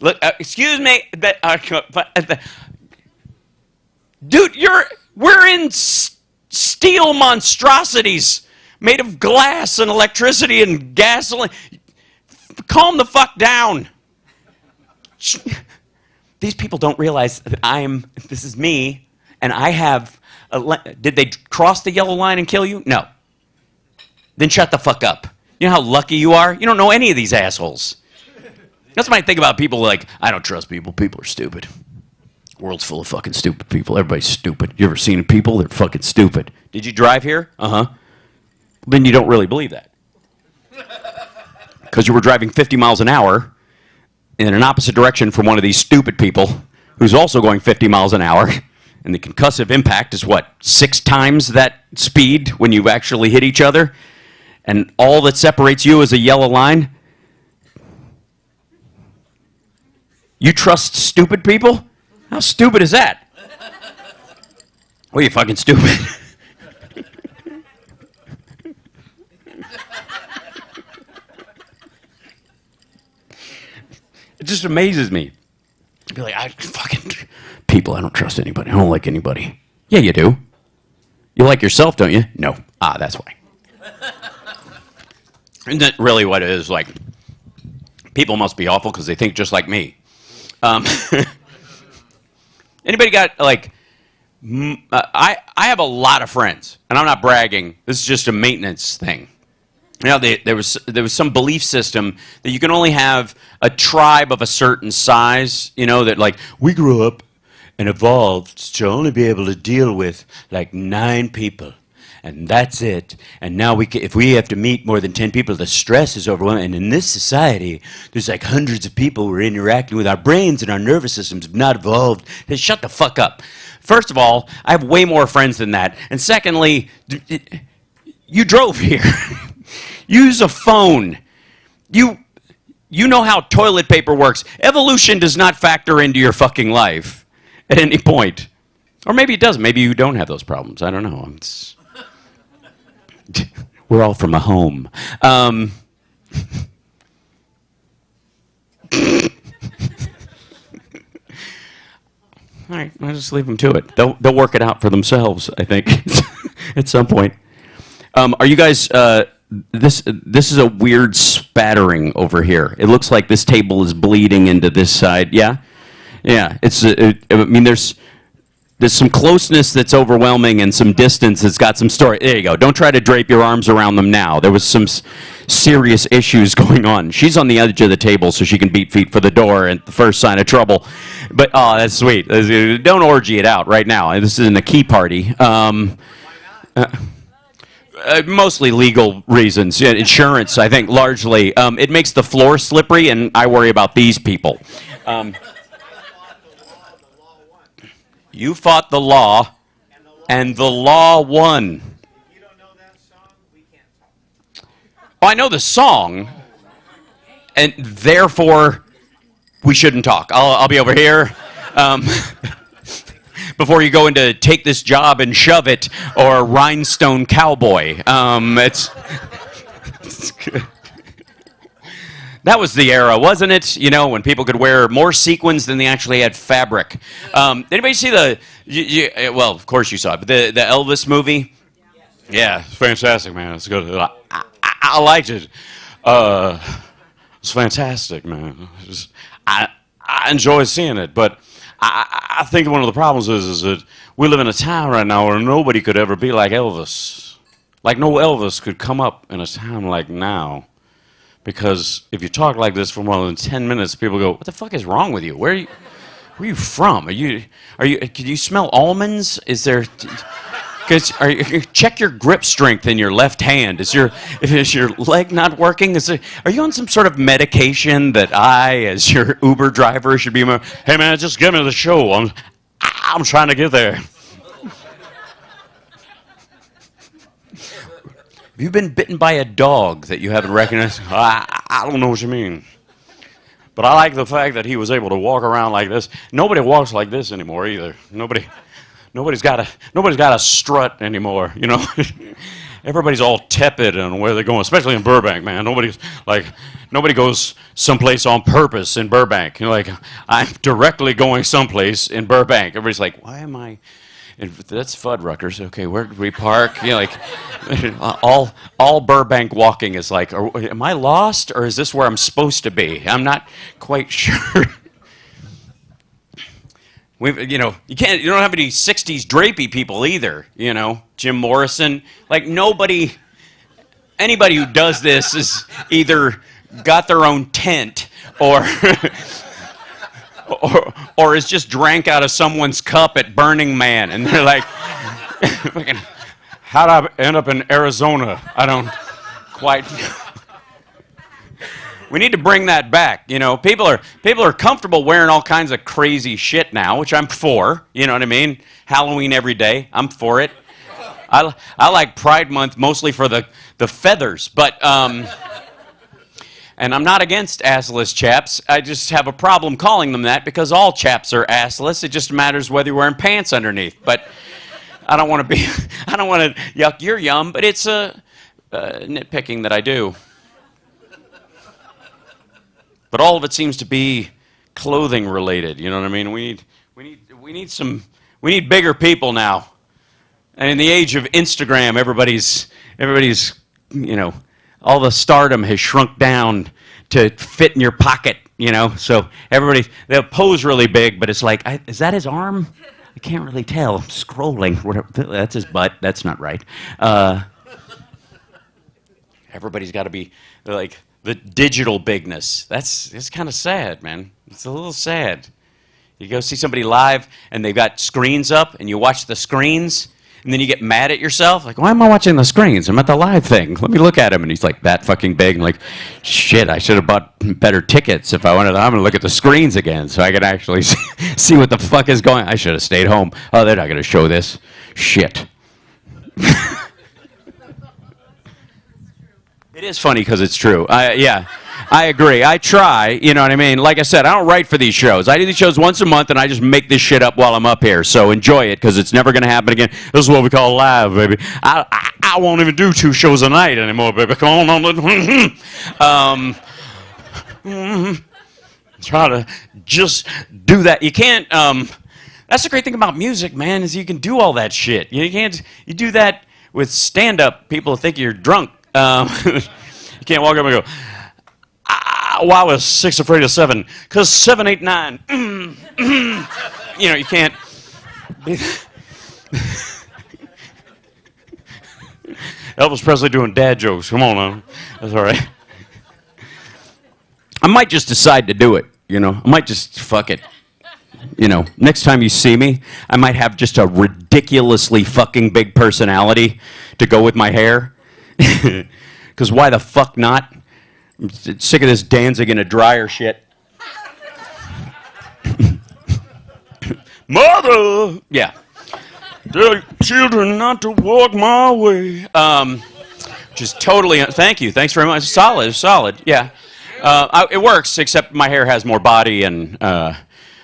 Look, excuse me, dude, we're in steel monstrosities made of glass and electricity and gasoline. Calm the fuck down. These people don't realize that this is me, and I have, did they cross the yellow line and kill you? No. Then shut the fuck up. You know how lucky you are? You don't know any of these assholes. That's what I think about people like, I don't trust people. People are stupid. The world's full of fucking stupid people. Everybody's stupid. You ever seen people? They're fucking stupid. Did you drive here? Uh-huh. Then you don't really believe that. Because you were driving 50 miles an hour in an opposite direction from one of these stupid people who's also going 50 miles an hour. And the concussive impact is what, 6 times that speed when you actually hit each other? And all that separates you is a yellow line? You trust stupid people? How stupid is that? Well, you fucking stupid. It just amazes me. I'd be like, fucking people, I don't trust anybody. I don't like anybody. Yeah, you do. You like yourself, don't you? No. Ah, that's why. Isn't that really what it is? Like, people must be awful because they think just like me. Anybody got, like, I have a lot of friends, and I'm not bragging. This is just a maintenance thing. You know, there was some belief system that you can only have a tribe of a certain size, you know, that like we grew up and evolved to only be able to deal with like 9 people. And that's it. And now if we have to meet more than 10 people, the stress is overwhelming. And in this society, there's like hundreds of people we're interacting with. Our brains and our nervous systems have not evolved. Then shut the fuck up. First of all, I have way more friends than that. And secondly, you drove here. Use a phone. You know how toilet paper works. Evolution does not factor into your fucking life at any point. Or maybe it does. Maybe you don't have those problems. I don't know. We're all from a home. All right, I'll just leave them to it. They'll work it out for themselves, I think, at some point. Are you guys... This is a weird spattering over here. It looks like this table is bleeding into this side. Yeah? Yeah. I mean, there's some closeness that's overwhelming and some distance that's got some story. There you go. Don't try to drape your arms around them now. There was some serious issues going on. She's on the edge of the table so she can beat feet for the door at the first sign of trouble. But, oh, that's sweet. Don't orgy it out right now. This isn't a key party. Mostly legal reasons. Yeah, insurance, I think, largely. It makes the floor slippery, and I worry about these people. You fought the law, and the law won. You don't know that song? We can't talk. Oh, I know the song, and therefore, we shouldn't talk. I'll be over here. Before you go into Take This Job and Shove It or Rhinestone Cowboy. It's good. That was the era, wasn't it? You know, when people could wear more sequins than they actually had fabric. Anybody see well, of course you saw it, but the Elvis movie? Yeah, it's fantastic, man. It's good. I liked it. It's fantastic, man. I enjoy seeing it, but I think one of the problems is that we live in a town right now where nobody could ever be like Elvis. Like no Elvis could come up in a town like now. Because if you talk like this for more than 10 minutes, people go, "What the fuck is wrong with you? Where are you from? Can you smell almonds? Is there, check your grip strength in your left hand. Is your leg not working? Are you on some sort of medication that I, as your Uber driver, should be, hey man, just give me the show. I'm trying to get there." Have you been bitten by a dog that you haven't recognized? I don't know what you mean. But I like the fact that he was able to walk around like this. Nobody walks like this anymore either. Nobody's got a strut anymore, you know. Everybody's all tepid on where they're going, especially in Burbank, man. Nobody goes someplace on purpose in Burbank. You know, like, I'm directly going someplace in Burbank. Everybody's like, why am I? That's Fuddruckers. Okay, where did we park? You know, like, all Burbank walking is like, am I lost or is this where I'm supposed to be? I'm not quite sure. You don't have any 60s drapey people either, you know. Jim Morrison, like anybody who does this is either got their own tent or or is just drank out of someone's cup at Burning Man, and they're like, how'd I end up in Arizona? I don't quite know. We need to bring that back. You know, people are comfortable wearing all kinds of crazy shit now, which I'm for. You know what I mean? Halloween every day, I'm for it. I like Pride Month mostly for the feathers, but and I'm not against assless chaps. I just have a problem calling them that because all chaps are assless. It just matters whether you're wearing pants underneath. But I don't want to yuck your yum, but it's nitpicking that I do. But all of it seems to be clothing related. You know what I mean? We need bigger people now. And in the age of Instagram, everybody's you know, all the stardom has shrunk down to fit in your pocket, you know. So they'll pose really big, but it's like, is that his arm? I can't really tell. I'm scrolling. That's his butt. That's not right. Everybody's got to be like the digital bigness. It's kind of sad, man. It's a little sad. You go see somebody live and they've got screens up and you watch the screens and then you get mad at yourself. Like, why am I watching the screens? I'm at the live thing. Let me look at him. And he's like that fucking big. I'm like, shit, I should have bought better tickets if I wanted. I'm going to look at the screens again so I could actually see what the fuck is going on. I should have stayed home. Oh, they're not going to show this. Shit. It is funny because it's true. Yeah, I agree. I try, you know what I mean? Like I said, I don't write for these shows. I do these shows once a month, and I just make this shit up while I'm up here. So enjoy it because it's never going to happen again. This is what we call live, baby. I won't even do 2 shows a night anymore, baby. Come on. Try to just do that. You can't... that's the great thing about music, man, is you can do all that shit. You do that with stand-up. People think you're drunk. You can't walk up and go, why was 6 afraid of 7? Because 7, 8, 9. You know, you can't. Elvis Presley doing dad jokes. Come on now. That's all right. I might just decide to do it, you know. I might just fuck it. You know, next time you see me, I might have just a ridiculously fucking big personality to go with my hair. Because why the fuck not? I'm sick of this Danzig in a dryer shit. Mother! Yeah. Tell children not to walk my way. Just totally, thank you. Thanks very much. Solid, yeah. It works, except my hair has more body and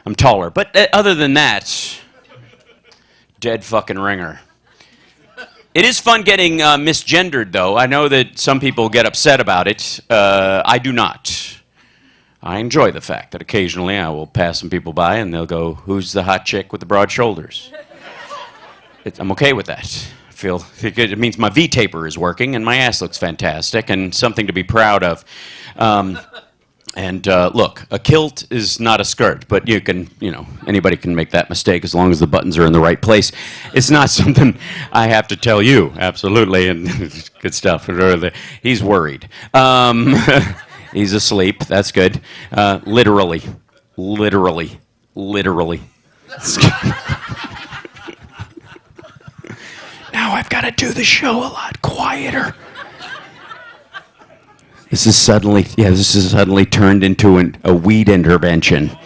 I'm taller. But other than that, dead fucking ringer. It is fun getting misgendered, though. I know that some people get upset about it. I do not. I enjoy the fact that occasionally I will pass some people by and they'll go, "Who's the hot chick with the broad shoulders?" I'm okay with that. It means my V-taper is working and my ass looks fantastic and something to be proud of. Look, a kilt is not a skirt, but anybody can make that mistake as long as the buttons are in the right place. It's not something I have to tell you, absolutely, and good stuff. He's worried. He's asleep, that's good. Literally. Now I've got to do the show a lot quieter. This has suddenly turned into a weed intervention.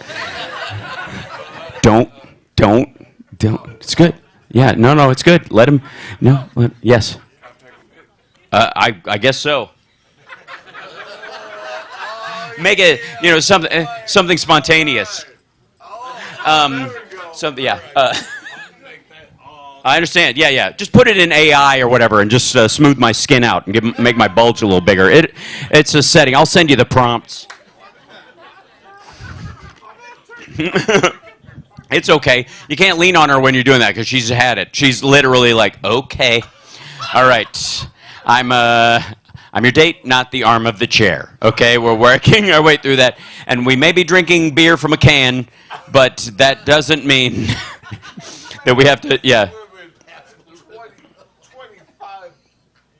Don't. It's good. Yeah, no, it's good. Let him. No, yes. I guess so. Make it, something spontaneous. Something, yeah. I understand. Yeah. Just put it in AI or whatever, and just smooth my skin out and make my bulge a little bigger. It's a setting. I'll send you the prompts. It's okay. You can't lean on her when you're doing that because she's had it. She's literally like, "Okay, all right, I'm your date, not the arm of the chair." Okay, we're working our way through that, and we may be drinking beer from a can, but that doesn't mean that we have to. Yeah. 25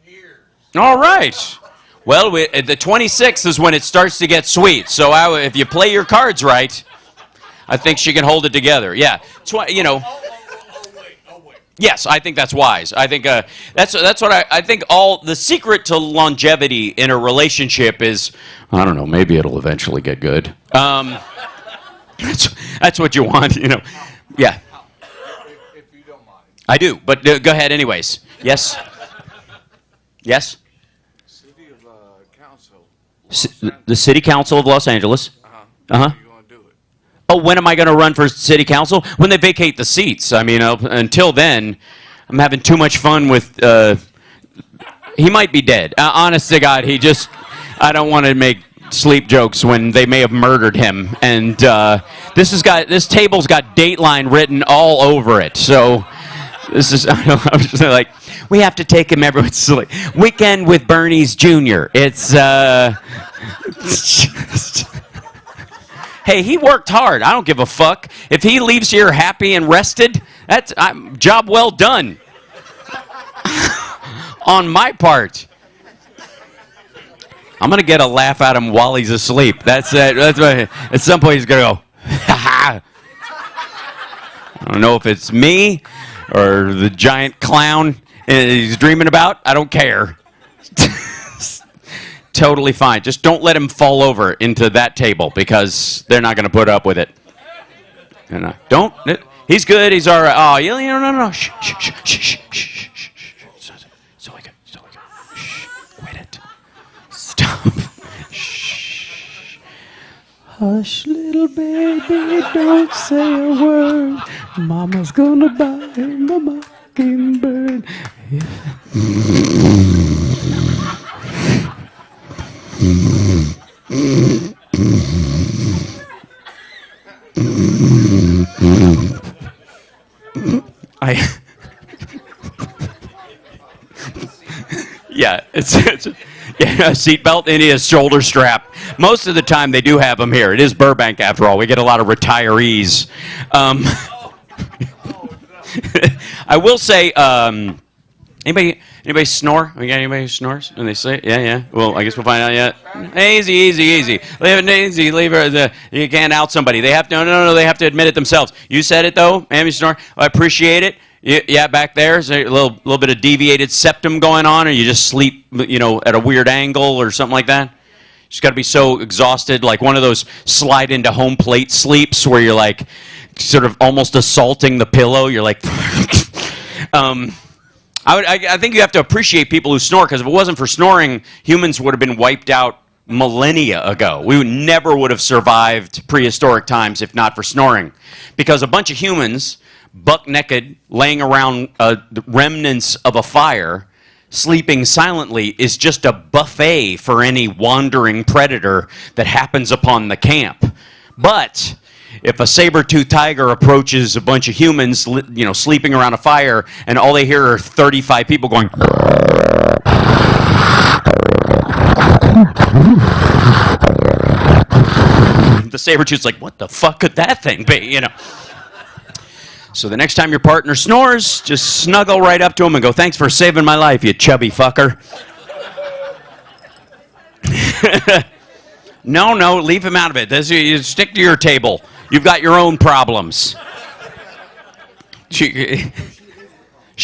years. All right. Well, the 26th is when it starts to get sweet. So if you play your cards right, I think she can hold it together. Yeah. Oh, wait. Yes, I think that's wise. I think that's what I think. The secret to longevity in a relationship is, I don't know, maybe it'll eventually get good. That's what you want, Yeah. If you don't mind. I do, but go ahead anyways. Yes? Yes? City of Council. The City Council of Los Angeles. When are you going to do it? Oh, when am I going to run for City Council? When they vacate the seats. I mean, until then, I'm having too much fun with... he might be dead. Honest to God, I don't want to make sleep jokes when they may have murdered him. And this table's got Dateline written all over it. So this is... I'm just like, we have to take him everywhere. It's like, Weekend with Bernie's Jr. It's hey, he worked hard. I don't give a fuck. If he leaves here happy and rested, that's job well done. On my part. I'm going to get a laugh out of him while he's asleep. That's it. At some point he's going to go, ha ha. I don't know if it's me or the giant clown he's dreaming about. I don't care. Totally fine. Just don't let him fall over into that table because they're not going to put up with it. Don't. He's good. He's all right. Oh, no. Shh. So we go. Shh. Quit it. Stop. Shh. Hush, little baby, don't say a word. Mama's gonna buy him a mockingbird. Yeah, it's a seatbelt and a shoulder strap. Most of the time they do have them here. It is Burbank after all. We get a lot of retirees. I will say, anybody snore? We got anybody who snores? And they say, yeah. Well, I guess we'll find out yet. Easy. Leave it easy. Leave her. You can't out somebody. They have to. No. They have to admit it themselves. You said it though, ma'am. You snore. I appreciate it. Yeah, back there is a little bit of deviated septum going on, or you just sleep, at a weird angle or something like that. You just got to be so exhausted, like one of those slide into home plate sleeps where you're like, sort of almost assaulting the pillow. You're like, I think you have to appreciate people who snore, because if it wasn't for snoring, humans would have been wiped out millennia ago. We never would have survived prehistoric times if not for snoring. Because a bunch of humans, buck naked, laying around the remnants of a fire, sleeping silently, is just a buffet for any wandering predator that happens upon the camp. But if a saber-toothed tiger approaches a bunch of humans, sleeping around a fire, and all they hear are 35 people going, the saber-tooth's like, what the fuck could that thing be, So the next time your partner snores, just snuggle right up to him and go, thanks for saving my life, you chubby fucker. No, leave him out of it. You stick to your table. You've got your own problems. She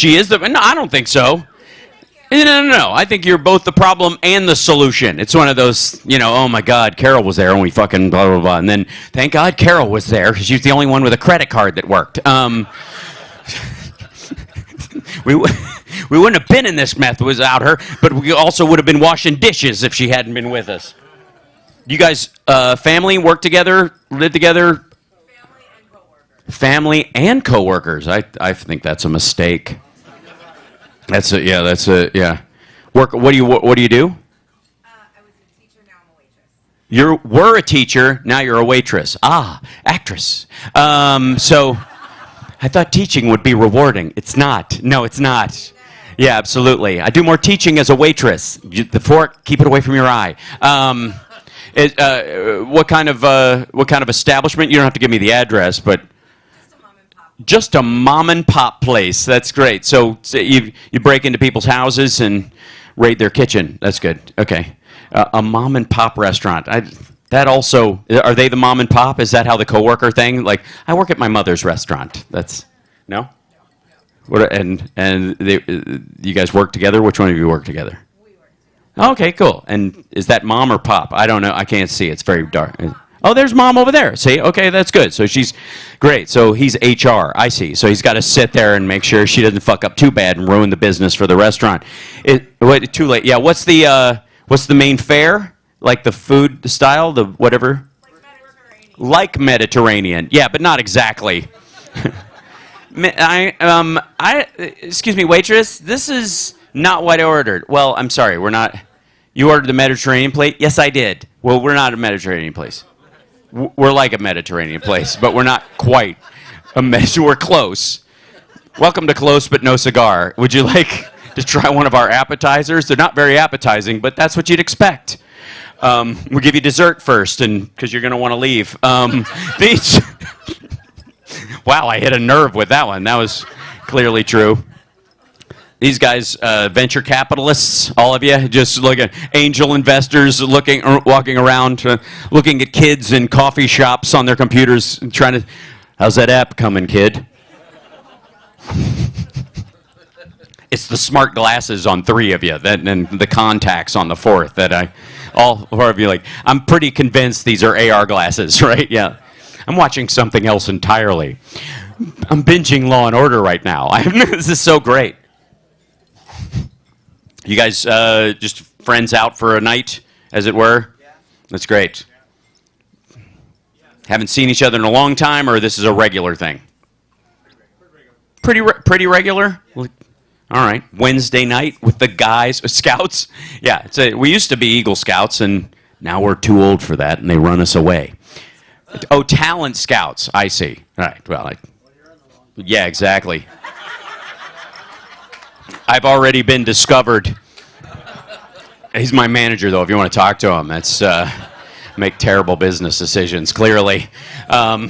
is the... No, I don't think so. No. I think you're both the problem and the solution. It's one of those, oh my God, Carol was there and we fucking blah, blah, blah. And then, thank God Carol was there because she's the only one with a credit card that worked. We wouldn't have been in this mess without her, but we also would have been washing dishes if she hadn't been with us. You guys, family, work together, live together? Family and coworkers. I think that's a mistake. That's a yeah. Work. What do you do? I was a teacher, now I'm a waitress. You were a teacher, now you're a waitress. Ah, actress. So I thought teaching would be rewarding. It's not. No, it's not. Yeah, absolutely. I do more teaching as a waitress. The fork, keep it away from your eye. What kind of establishment? You don't have to give me the address, but just a mom and pop place. That's great. So you break into people's houses and raid their kitchen. That's good. Okay. A mom and pop restaurant. That also, are they the mom and pop? Is that how the coworker thing? Like, I work at my mother's restaurant. That's, no? What, and you guys work together? Which one of you work together? We work together. Okay, cool. And is that mom or pop? I don't know. I can't see. It's very dark. Oh, there's mom over there. See? Okay, that's good. So she's great. So he's HR. I see. So he's got to sit there and make sure she doesn't fuck up too bad and ruin the business for the restaurant. Wait, too late. Yeah, what's the main fare? Like the food style, the whatever? Like Mediterranean. Yeah, but not exactly. Excuse me, waitress. This is not what I ordered. Well, I'm sorry. We're not. You ordered the Mediterranean plate? Yes, I did. Well, we're not a Mediterranean place. We're like a Mediterranean place, but we're not quite a We're close. Welcome to Close But No Cigar. Would you like to try one of our appetizers? They're not very appetizing, but that's what you'd expect. We'll give you dessert first, and because you're going to want to leave. These. Wow, I hit a nerve with that one. That was clearly true. These guys, venture capitalists, all of you, just looking, angel investors walking around, looking at kids in coffee shops on their computers, trying to, how's that app coming, kid? It's the smart glasses on 3 of you, and the contacts on the 4th that all 4 of you like, I'm pretty convinced these are AR glasses, right? Yeah. I'm watching something else entirely. I'm binging Law and Order right now. This is so great. You guys just friends out for a night, as it were? Yeah. That's great. Yeah. Haven't seen each other in a long time, or this is a regular thing? Pretty regular? All right. Wednesday night with the guys, scouts? Yeah, we used to be Eagle Scouts, and now we're too old for that, and they run us away. Oh, talent scouts. I see. All right. Well, yeah, exactly. I've already been discovered. He's my manager, though, if you want to talk to him. That's make terrible business decisions, clearly. Yeah,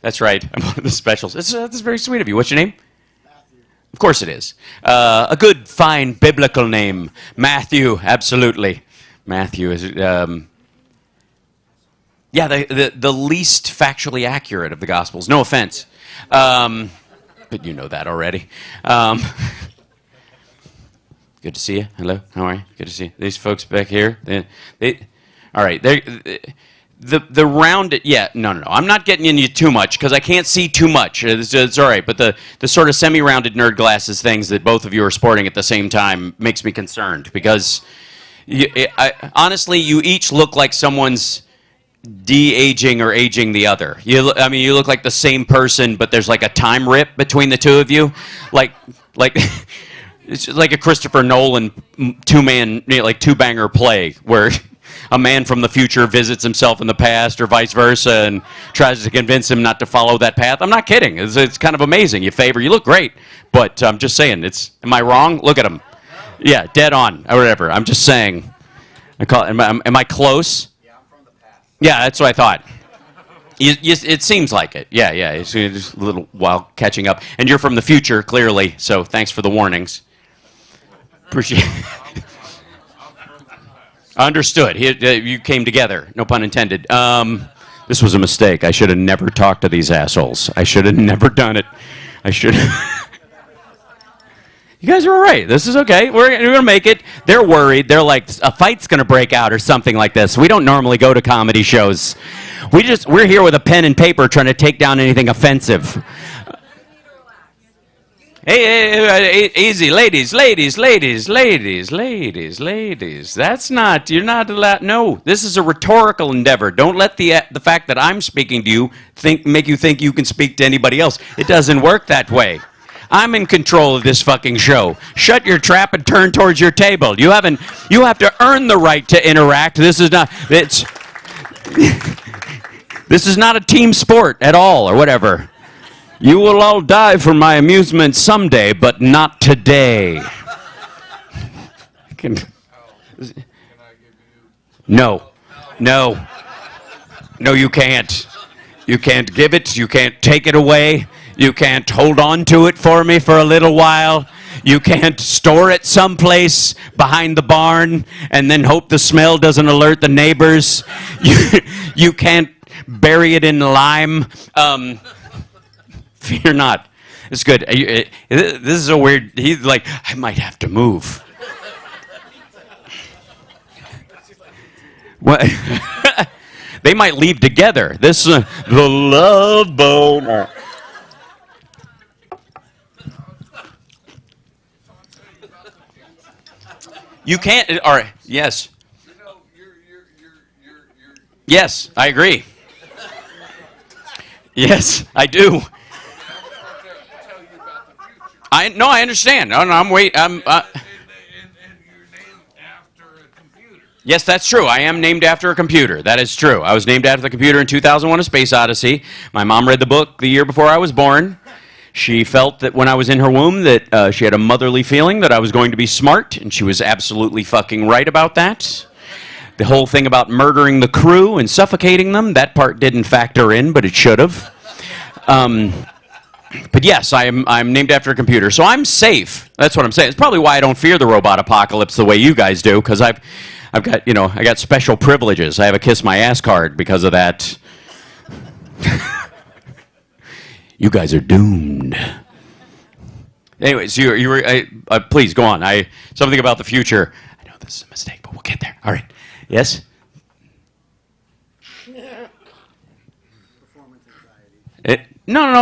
that's right. I'm one of the specials. That's very sweet of you. What's your name? Matthew. Of course it is. A good, fine, biblical name. Matthew, absolutely. Matthew is... yeah, the least factually accurate of the Gospels. No offense. But you know that already. Good to see you. Hello. How are you? Good to see you. These folks back here. All right. The rounded. Yeah. No. I'm not getting into you too much because I can't see too much. It's all right. But the sort of semi-rounded nerd glasses things that both of you are sporting at the same time makes me concerned because Honestly, you each look like someone's de-aging or aging the other. I mean, you look like the same person, but there's like a time rip between the two of you, like it's like a Christopher Nolan two-banger play where a man from the future visits himself in the past, or vice versa, and tries to convince him not to follow that path. I'm not kidding. It's kind of amazing. You look great, but I'm just saying. Am I wrong? Look at him. Yeah, dead on or whatever. I'm just saying. Am I close? Yeah, that's what I thought. It seems like it. Yeah. It's just a little while catching up. And you're from the future, clearly, so thanks for the warnings. Appreciate it. Understood. You came together. No pun intended. This was a mistake. I should have never talked to these assholes. I should have never done it. I should You guys are all right. This is okay. We're going to make it. They're worried. They're like, a fight's going to break out or something like this. We don't normally go to comedy shows. We're here with a pen and paper trying to take down anything offensive. Hey, easy. Ladies. That's not, you're not allowed. No, this is a rhetorical endeavor. Don't let the fact that I'm speaking to you make you think you can speak to anybody else. It doesn't work that way. I'm in control of this fucking show. Shut your trap and turn towards your table. You have to earn the right to interact. This is not a team sport at all, or whatever. You will all die for my amusement someday, but not today. No, you can't. You can't give it. You can't take it away. You can't hold on to it for me for a little while. You can't store it someplace behind the barn and then hope the smell doesn't alert the neighbors. You can't bury it in lime. Fear not. It's good. This is a weird... He's like, I might have to move. What? They might leave together. This is the love boat. You can't... All right. Yes. Yes, I agree. Yes, I do. I understand. No, I'm wait. Yes, that's true. I am named after a computer. That is true. I was named after the computer in 2001: A Space Odyssey. My mom read the book the year before I was born. She felt that when I was in her womb that she had a motherly feeling that I was going to be smart, and she was absolutely fucking right about that. The whole thing about murdering the crew and suffocating them, that part didn't factor in, but it should have. But yes, I'm named after a computer, so I'm safe. That's what I'm saying. It's probably why I don't fear the robot apocalypse the way you guys do, because I've got, I got special privileges. I have a kiss my ass card because of that. You guys are doomed. Anyways, you were please go on. Something about the future. I know this is a mistake, but we'll get there. All right. Yes. No.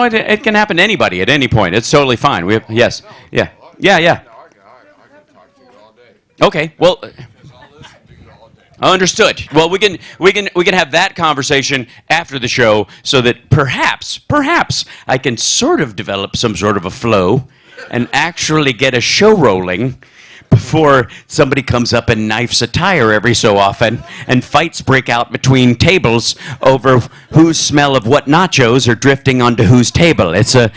It can happen to anybody at any point. It's totally fine. Yes. Yeah. Okay. Well. Understood. Well, we can have that conversation after the show, so that perhaps I can sort of develop some sort of a flow and actually get a show rolling before somebody comes up and knifes a tire every so often and fights break out between tables over whose smell of what nachos are drifting onto whose table. Had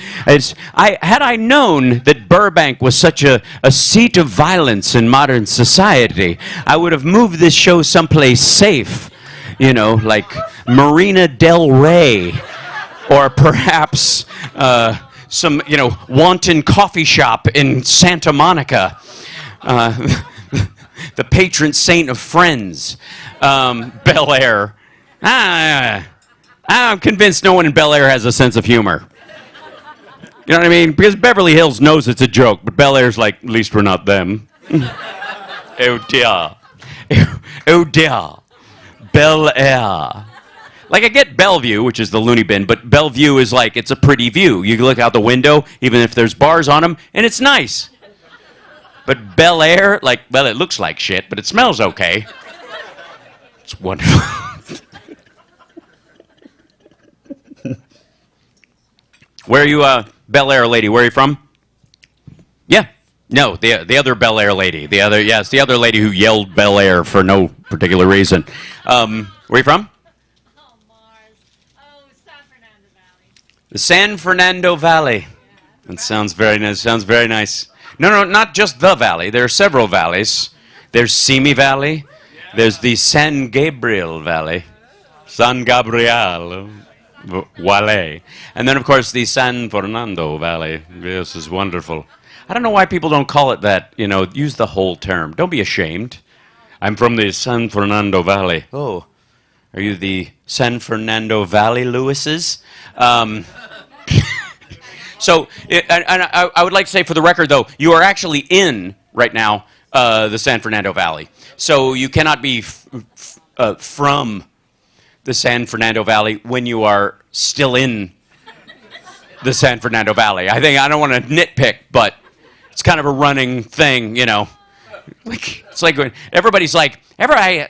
I known that Burbank was such a seat of violence in modern society, I would have moved this show someplace safe, like Marina Del Rey, or perhaps some, wanton coffee shop in Santa Monica. The patron saint of Friends, Bel Air. I'm convinced no one in Bel Air has a sense of humor. You know what I mean? Because Beverly Hills knows it's a joke, but Bel Air's like, at least we're not them. Oh dear. Oh dear. Bel Air. Like, I get Bellevue, which is the loony bin, but Bellevue is like, it's a pretty view. You look out the window, even if there's bars on them, and it's nice. But Bel Air, like, well, it looks like shit, but it smells okay. It's wonderful. Where are you, Bel Air lady? Where are you from? Yeah. No, the other Bel Air lady. The other lady who yelled Bel Air for no particular reason. Where are you from? Oh, Mars. Oh, San Fernando Valley. The San Fernando Valley. That sounds very nice. Sounds very nice. No, not just the valley. There are several valleys. There's Simi Valley. There's the San Gabriel Valley. San Gabriel Valley. And then, of course, the San Fernando Valley. This is wonderful. I don't know why people don't call it that. You know, use the whole term. Don't be ashamed. I'm from the San Fernando Valley. Oh, are you the San Fernando Valley Lewises? So, I would like to say for the record, though, you are actually in, right now, the San Fernando Valley. So you cannot be from the San Fernando Valley when you are still in the San Fernando Valley. I don't want to nitpick, but it's kind of a running thing, you know. Like, it's like when everybody's like, everybody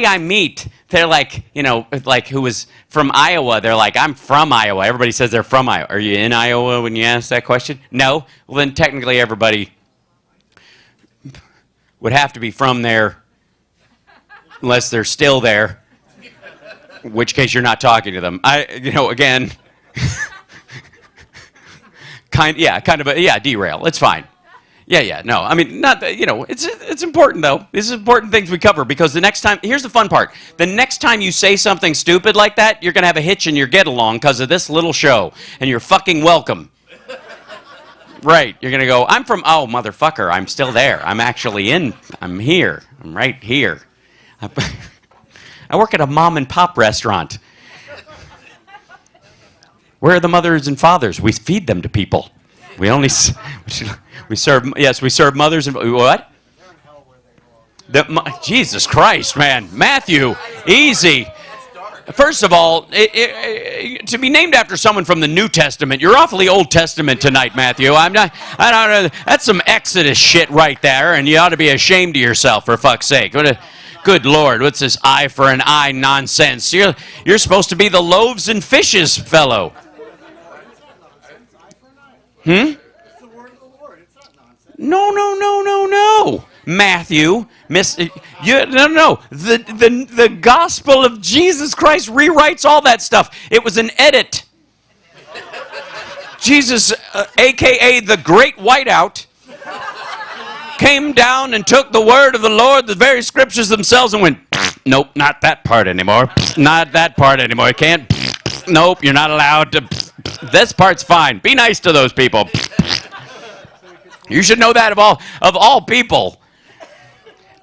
I meet, they're like, you know, like who was from Iowa, they're like, I'm from Iowa. Everybody says they're from Iowa. Are you in Iowa when you ask that question? No? Well, then technically everybody would have to be from there unless they're still there, in which case you're not talking to them. Again, derail. It's fine. Yeah, no. I mean, not that, it's important, though. This is important things we cover, because the next time, here's the fun part. The next time you say something stupid like that, you're going to have a hitch in your get-along because of this little show, and you're fucking welcome. Right. You're going to go, I'm from, oh, motherfucker, I'm still there. I'm here. I'm right here. I work at a mom-and-pop restaurant. Where are the mothers and fathers? We feed them to people. We only... We serve mothers and what? Jesus Christ, man, Matthew, easy. First of all, to be named after someone from the New Testament, you're awfully Old Testament tonight, Matthew. I don't know. That's some Exodus shit right there, and you ought to be ashamed of yourself, for fuck's sake. Good Lord, what's this eye for an eye nonsense? You're supposed to be the loaves and fishes fellow. No. Matthew, the gospel of Jesus Christ rewrites all that stuff. It was an edit. Jesus, a.k.a. the Great Whiteout, came down and took the word of the Lord, the very scriptures themselves, and went, nope, not that part anymore. Not that part anymore. Can't. Nope, you're not allowed to. This part's fine. Be nice to those people. You should know that of all people.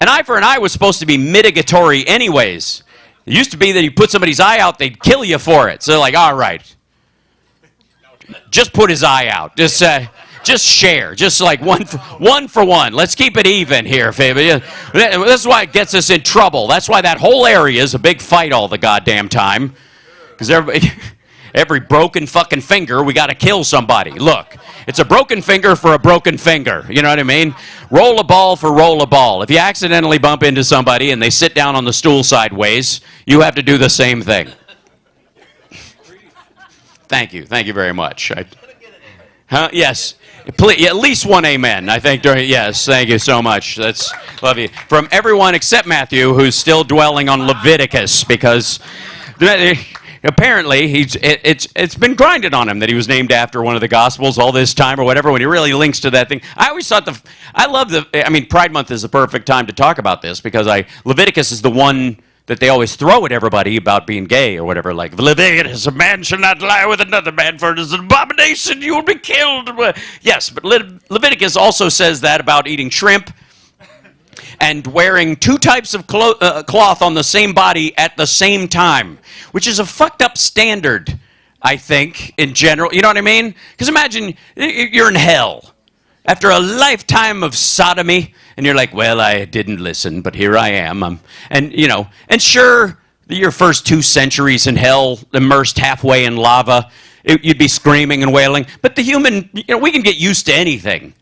An eye for an eye was supposed to be mitigatory anyways. It used to be that you put somebody's eye out, they'd kill you for it. So they're like, all right, just put his eye out. Just share. Just like one for one. Let's keep it even here, Fabian. This is why it gets us in trouble. That's why that whole area is a big fight all the goddamn time. Because every broken fucking finger, we got to kill somebody. Look. It's a broken finger for a broken finger. You know what I mean? Roll a ball for roll a ball. If you accidentally bump into somebody and they sit down on the stool sideways, you have to do the same thing. Thank you very much. Yes. Please, at least one amen, I think. Yes, thank you so much. Love you. From everyone except Matthew, who's still dwelling on Leviticus, because... Apparently, it's been grinded on him that he was named after one of the Gospels all this time or whatever, when he really links to that thing. I always thought Pride Month is the perfect time to talk about this, because Leviticus is the one that they always throw at everybody about being gay or whatever, like, Leviticus, a man shall not lie with another man, for it is an abomination, you will be killed. Yes, but Leviticus also says that about eating shrimp, and wearing two types of cloth on the same body at the same time, which is a fucked up standard, I think, in general. You know what I mean? Because imagine you're in hell after a lifetime of sodomy, and you're like, well, I didn't listen, but here I am. And sure, your first 2 centuries in hell, immersed halfway in lava, you'd be screaming and wailing. But the human, we can get used to anything.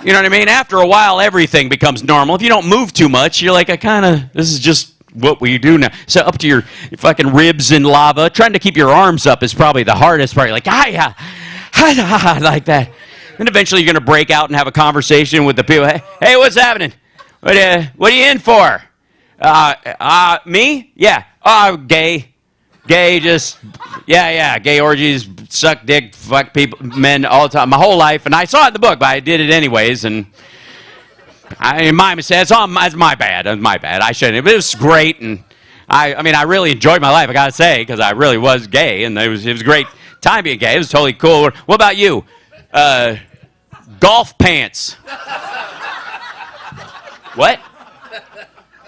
You know what I mean? After a while, everything becomes normal. If you don't move too much, you're like, this is just what we do now. So up to your fucking ribs in lava. Trying to keep your arms up is probably the hardest part. You're like, hi, like that. Then eventually you're going to break out and have a conversation with the people. Hey, what's happening? What are you in for? Me? Yeah. Gay. Gay, just, yeah, gay orgies, suck dick, fuck people, men all the time, my whole life. And I saw it in the book, but I did it anyways. And my mistake, it's my bad. It's my bad. I shouldn't. But it was great. And I really enjoyed my life, I got to say, because I really was gay. And it was a great time being gay. It was totally cool. What about you? Golf pants. What?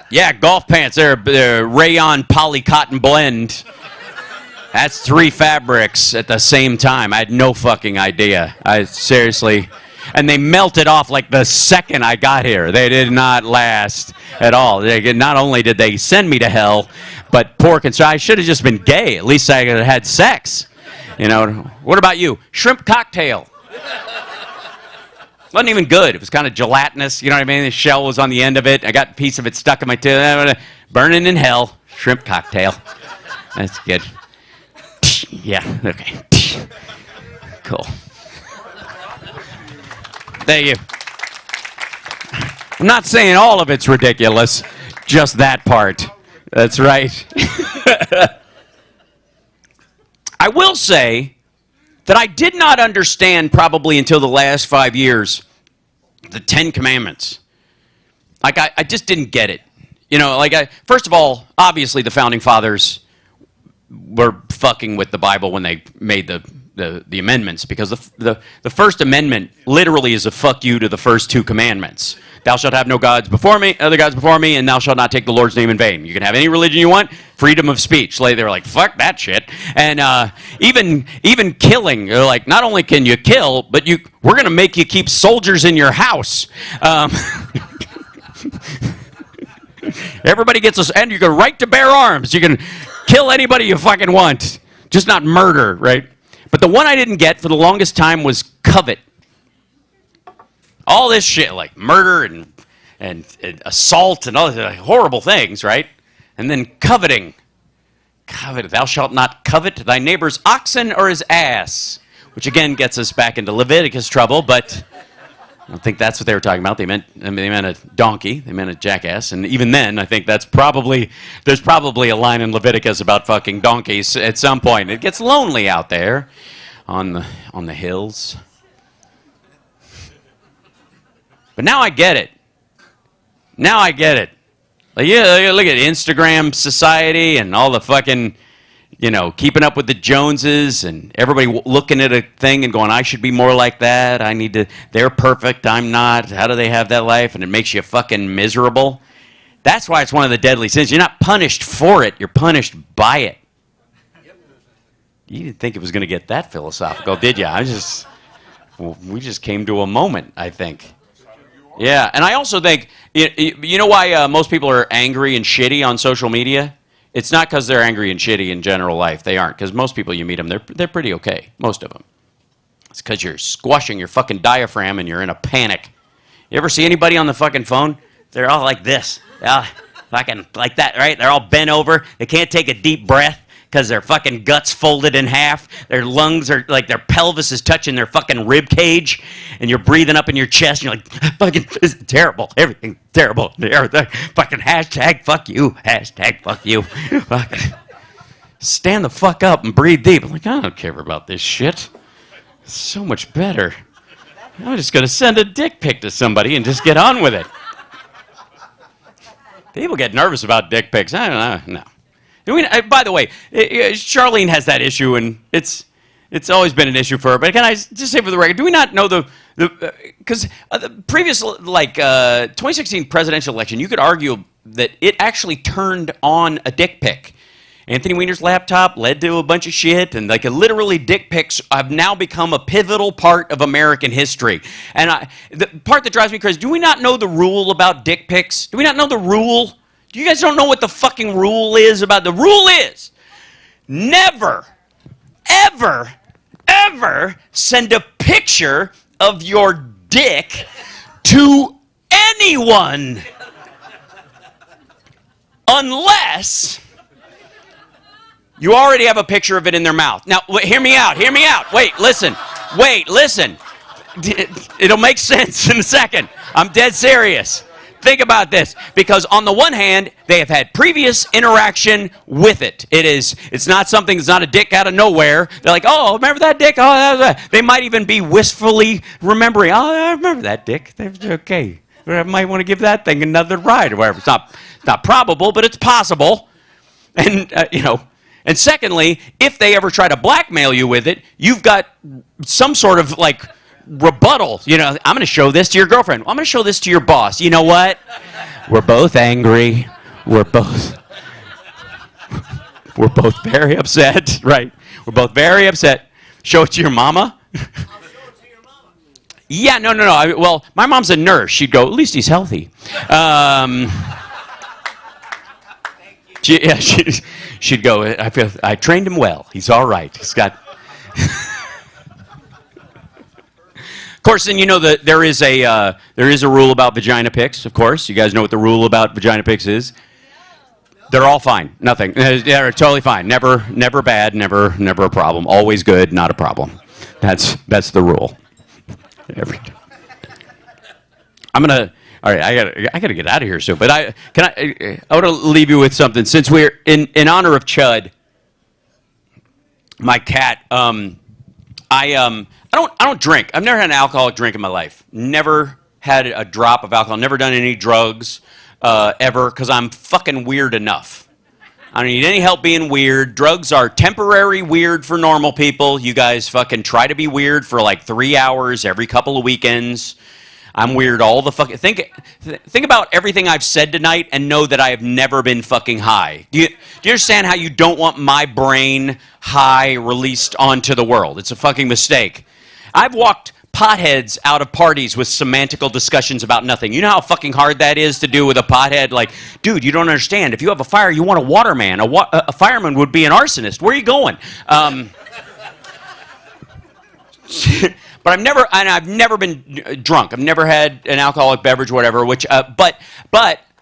Yeah, golf pants. They're rayon poly cotton blend. That's 3 fabrics at the same time. I had no fucking idea. Seriously. And they melted off like the second I got here. They did not last at all. Not only did they send me to hell, but I should have just been gay. At least I had sex. You know. What about you? Shrimp cocktail. Wasn't even good. It was kind of gelatinous. You know what I mean? The shell was on the end of it. I got a piece of it stuck in my tooth. Burning in hell. Shrimp cocktail. That's good. Yeah, okay. Cool. Thank you. I'm not saying all of it's ridiculous, just that part. That's right. I will say that I did not understand probably until the last 5 years the 10 Commandments. Like, I just didn't get it. You know, first of all, obviously the Founding Fathers were fucking with the Bible when they made the amendments, because the First Amendment literally is a fuck you to the first 2 commandments. Thou shalt have no gods before me, other gods before me, and thou shalt not take the Lord's name in vain. You can have any religion you want, freedom of speech. Like, they were like, fuck that shit. And even killing, they're like, not only can you kill, but we're going to make you keep soldiers in your house. Everybody gets and you can right to bear arms. You can kill anybody you fucking want. Just not murder, right? But the one I didn't get for the longest time was covet. All this shit, like murder and assault and all these horrible things, right? And then coveting. Covet, thou shalt not covet thy neighbor's oxen or his ass. Which again gets us back into Leviticus trouble, but I don't think that's what they were talking about. They meant a donkey. They meant a jackass. And even then, I think there's probably a line in Leviticus about fucking donkeys at some point. It gets lonely out there on the hills. But now I get it. Now I get it. Like, yeah, look at Instagram society and all the fucking, keeping up with the Joneses and everybody looking at a thing and going, I should be more like that. They're perfect. I'm not. How do they have that life? And it makes you fucking miserable. That's why it's one of the deadly sins. You're not punished for it. You're punished by it. You didn't think it was going to get that philosophical, did you? We just came to a moment, I think. Yeah, and I also think, you know why most people are angry and shitty on social media? It's not because they're angry and shitty in general life. They aren't, because most people you meet them, they're pretty okay, most of them. It's because you're squashing your fucking diaphragm and you're in a panic. You ever see anybody on the fucking phone? They're all like this. They're all fucking like that, right? They're all bent over. They can't take a deep breath because their fucking guts folded in half. Their lungs are like, their pelvis is touching their fucking rib cage, and you're breathing up in your chest, and you're like, fucking, this is terrible. Everything's terrible. Fucking hashtag fuck you. Hashtag fuck you. Fucking stand the fuck up and breathe deep. I'm like, I don't care about this shit. It's so much better. I'm just going to send a dick pic to somebody and just get on with it. People get nervous about dick pics. I don't know. No. By the way, Charlene has that issue, and it's always been an issue for her. But can I just say for the record, do we not know because the previous, 2016 presidential election, you could argue that it actually turned on a dick pic. Anthony Weiner's laptop led to a bunch of shit, and literally dick pics have now become a pivotal part of American history. And the part that drives me crazy, do we not know the rule about dick pics? Do we not know the rule? You guys don't know what the fucking rule is about. The rule is never, ever, ever send a picture of your dick to anyone unless you already have a picture of it in their mouth. Now, hear me out. Wait, listen. It'll make sense in a second. I'm dead serious. Think about this, because on the one hand, they have had previous interaction with it. It's not something that's not a dick out of nowhere. They're like, oh, remember that dick? Oh, that. They might even be wistfully remembering, oh, I remember that dick. Okay. I might want to give that thing another ride or whatever. It's not probable, but it's possible. And, and secondly, if they ever try to blackmail you with it, you've got some sort of, like, rebuttal. I'm going to show this to your girlfriend. I'm going to show this to your boss. You know what? We're both angry. We're both very upset, right? We're both very upset. Show it to your mama? Yeah, no. Well, my mom's a nurse. She'd go, at least he's healthy. She'd go, I trained him well. He's all right. He's got... Of course, then that there is a rule about vagina pics. Of course, you guys know what the rule about vagina pics is. They're all fine. Nothing. They're totally fine. Never bad. Never a problem. Always good. Not a problem. That's the rule. All right. I gotta get out of here soon. But I want to leave you with something. Since we're in honor of Chud, my cat. I don't drink. I've never had an alcoholic drink in my life. Never had a drop of alcohol. Never done any drugs ever, because I'm fucking weird enough. I don't need any help being weird. Drugs are temporary weird for normal people. You guys fucking try to be weird for like 3 hours every couple of weekends. I'm weird all the fucking... Think about everything I've said tonight and know that I have never been fucking high. Do you understand how you don't want my brain high released onto the world? It's a fucking mistake. I've walked potheads out of parties with semantical discussions about nothing. You know how fucking hard that is to do with a pothead? Like, dude, you don't understand. If you have a fire, you want a waterman. A fireman would be an arsonist. Where are you going? But I've never been drunk. I've never had an alcoholic beverage, whatever. But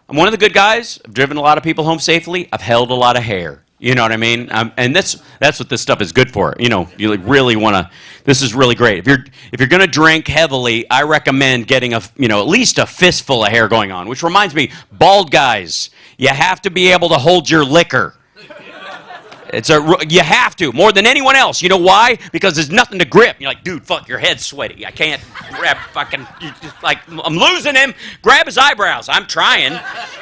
I'm one of the good guys. I've driven a lot of people home safely. I've held a lot of hair. You know what I mean? And that's what this stuff is good for. You really want to. This is really great. If you're gonna drink heavily, I recommend getting at least a fistful of hair going on. Which reminds me, bald guys, you have to be able to hold your liquor. You have to, more than anyone else. You know why? Because there's nothing to grip. You're like, dude, fuck, your head's sweaty. I can't grab I'm losing him. Grab his eyebrows. I'm trying.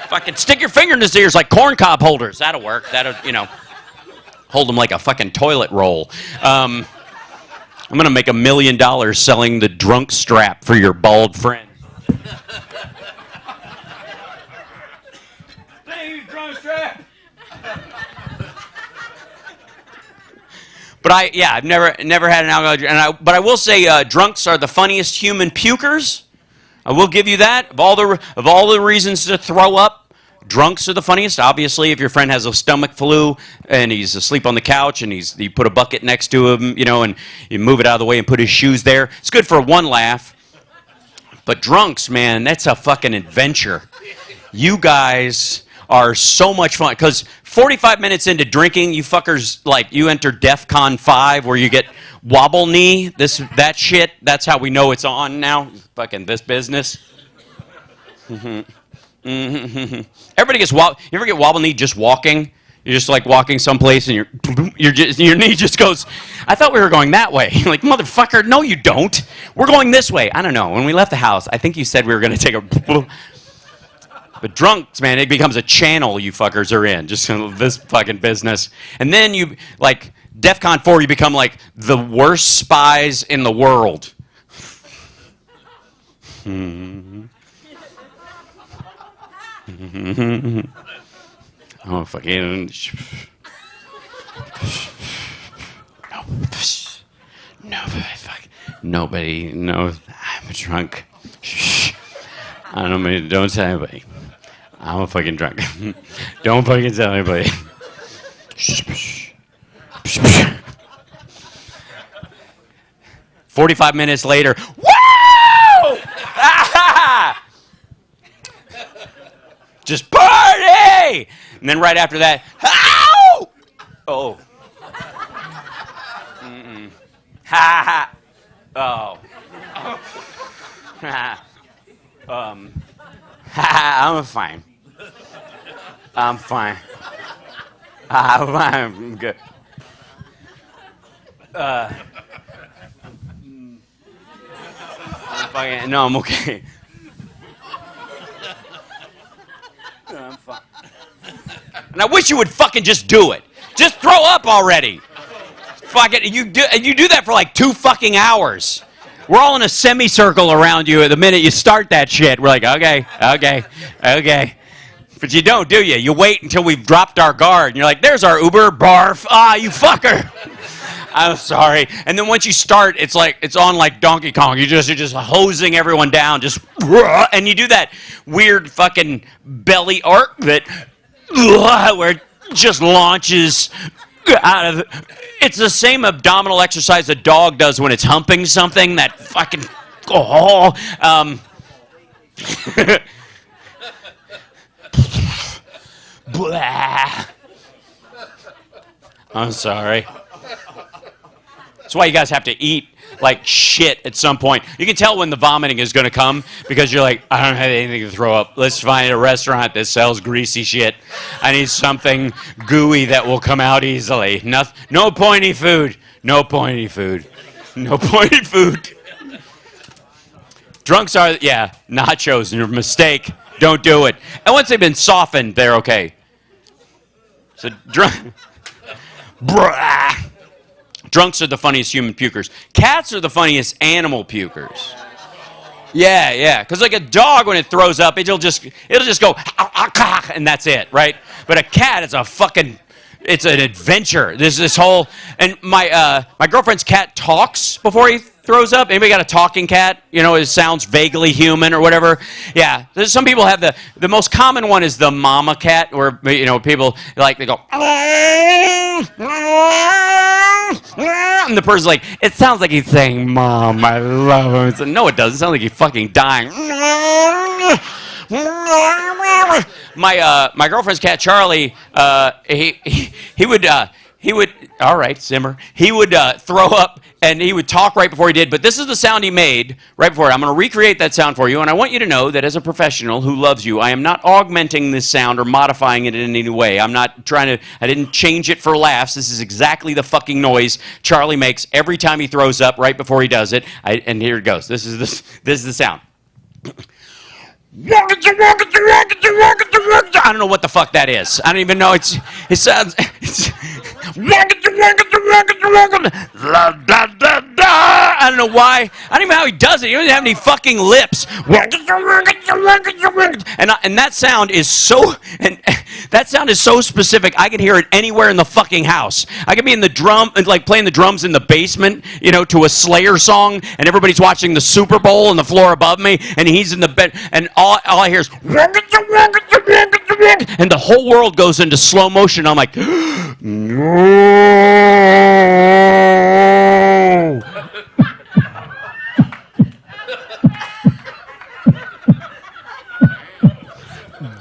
Fucking stick your finger in his ears like corn cob holders. That'll work. Hold him like a fucking toilet roll. I'm going to make $1 million selling the drunk strap for your bald friend. Thank you, drunk strap. But I've never had an alcohol drink. But I will say, drunks are the funniest human pukers. I will give you that. Of all the reasons to throw up, drunks are the funniest. Obviously, if your friend has a stomach flu and he's asleep on the couch and you put a bucket next to him, and you move it out of the way and put his shoes there, it's good for one laugh. But drunks, man, that's a fucking adventure. You guys are so much fun, because 45 minutes into drinking, you fuckers, you enter DEFCON 5 where you get wobble knee, that shit. That's how we know it's on now. Fucking this business. Everybody gets you ever get wobble knee just walking? You're just walking someplace and your knee just goes, I thought we were going that way. You're like, motherfucker, no you don't. We're going this way. I don't know. When we left the house, I think you said we were going to take a... But drunks, man, it becomes a channel you fuckers are in. Just this fucking business. And then you, DEFCON 4, you become the worst spies in the world. Oh, fucking... Nobody knows I'm drunk. Don't tell anybody. I'm a fucking drunk. Don't fucking tell anybody. 45 minutes later, woo! Just party! And then right after that, ow! Oh. Mm-mm. Ha ha. Oh. I'm fine. I'm fine. I'm good. No, I'm okay. No, I'm fine. And I wish you would fucking just do it. Just throw up already. Fuck it. You do that for like 2 fucking hours. We're all in a semicircle around you the minute you start that shit. We're like, okay. But you don't, do you? You wait until we've dropped our guard. And you're like, there's our Uber, barf. Ah, you fucker. I'm sorry. And then once you start, it's on like Donkey Kong. You're just hosing everyone down. And you do that weird fucking belly arc that where it just launches out of. It's the same abdominal exercise a dog does when it's humping something. That fucking Blah. I'm sorry. That's why you guys have to eat like shit at some point. You can tell when the vomiting is going to come because you're like, I don't have anything to throw up. Let's find a restaurant that sells greasy shit. I need something gooey that will come out easily. No pointy food. No pointy food. No pointy food. Drunks are, nachos. You're a mistake. Don't do it. And once they've been softened, they're okay. So drunks are the funniest human pukers. Cats are the funniest animal pukers. Yeah. Because like a dog, when it throws up, it'll just go, and that's it, right? But a cat is it's an adventure. There's this whole, and my girlfriend's cat talks before he throws up. Anybody got a talking cat? You know, it sounds vaguely human or whatever. Yeah, there's some people have the most common one is the mama cat, where people they go, and the person's like, it sounds like he's saying, "Mom, I love him." It's like, no, it doesn't. It sounds like he's fucking dying. My girlfriend's cat Charlie, he would all right, simmer. He would throw up and he would talk right before he did. But this is the sound he made right before. I'm going to recreate that sound for you, and I want you to know that as a professional who loves you, I am not augmenting this sound or modifying it in any way. I'm not trying to. I didn't change it for laughs. This is exactly the fucking noise Charlie makes every time he throws up right before he does it. And here it goes. This is the sound. I don't know what the fuck that is. I don't even know. It sounds. I don't know why. I don't even know how he does it. He doesn't have any fucking lips. And that sound is so. And that sound is so specific. I can hear it anywhere in the fucking house. I could be in the drum, like playing the drums in the basement, to a Slayer song, and everybody's watching the Super Bowl on the floor above me, and he's in the bed, and all I hear is. And the whole world goes into slow motion. I'm like, no.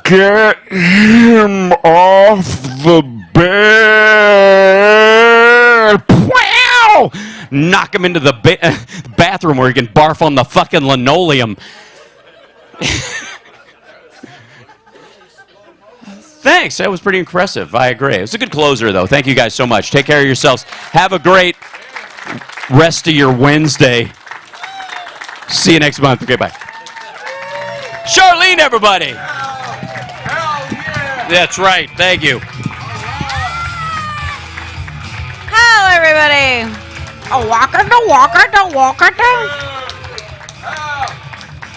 Get him off the bed. Wow! Knock him into the bathroom where he can barf on the fucking linoleum. Thanks. That was pretty impressive. I agree. It was a good closer, though. Thank you guys so much. Take care of yourselves. Have a great rest of your Wednesday. See you next month. Okay, bye. Charlene, everybody. That's right. Thank you. Hello, everybody. A walker.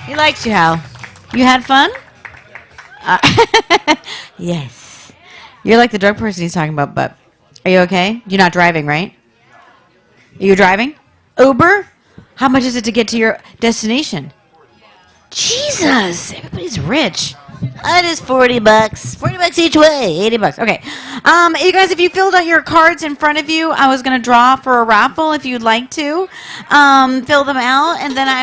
He likes you, Hal. You had fun? Yes. You're like the drug person he's talking about, but are you okay? You're not driving, right? Are you driving? Uber? How much is it to get to your destination? Jesus, everybody's rich. It is $40. $40 each way. $80. Okay. You guys, if you filled out your cards in front of you, I was going to draw for a raffle if you'd like to. Fill them out, and then I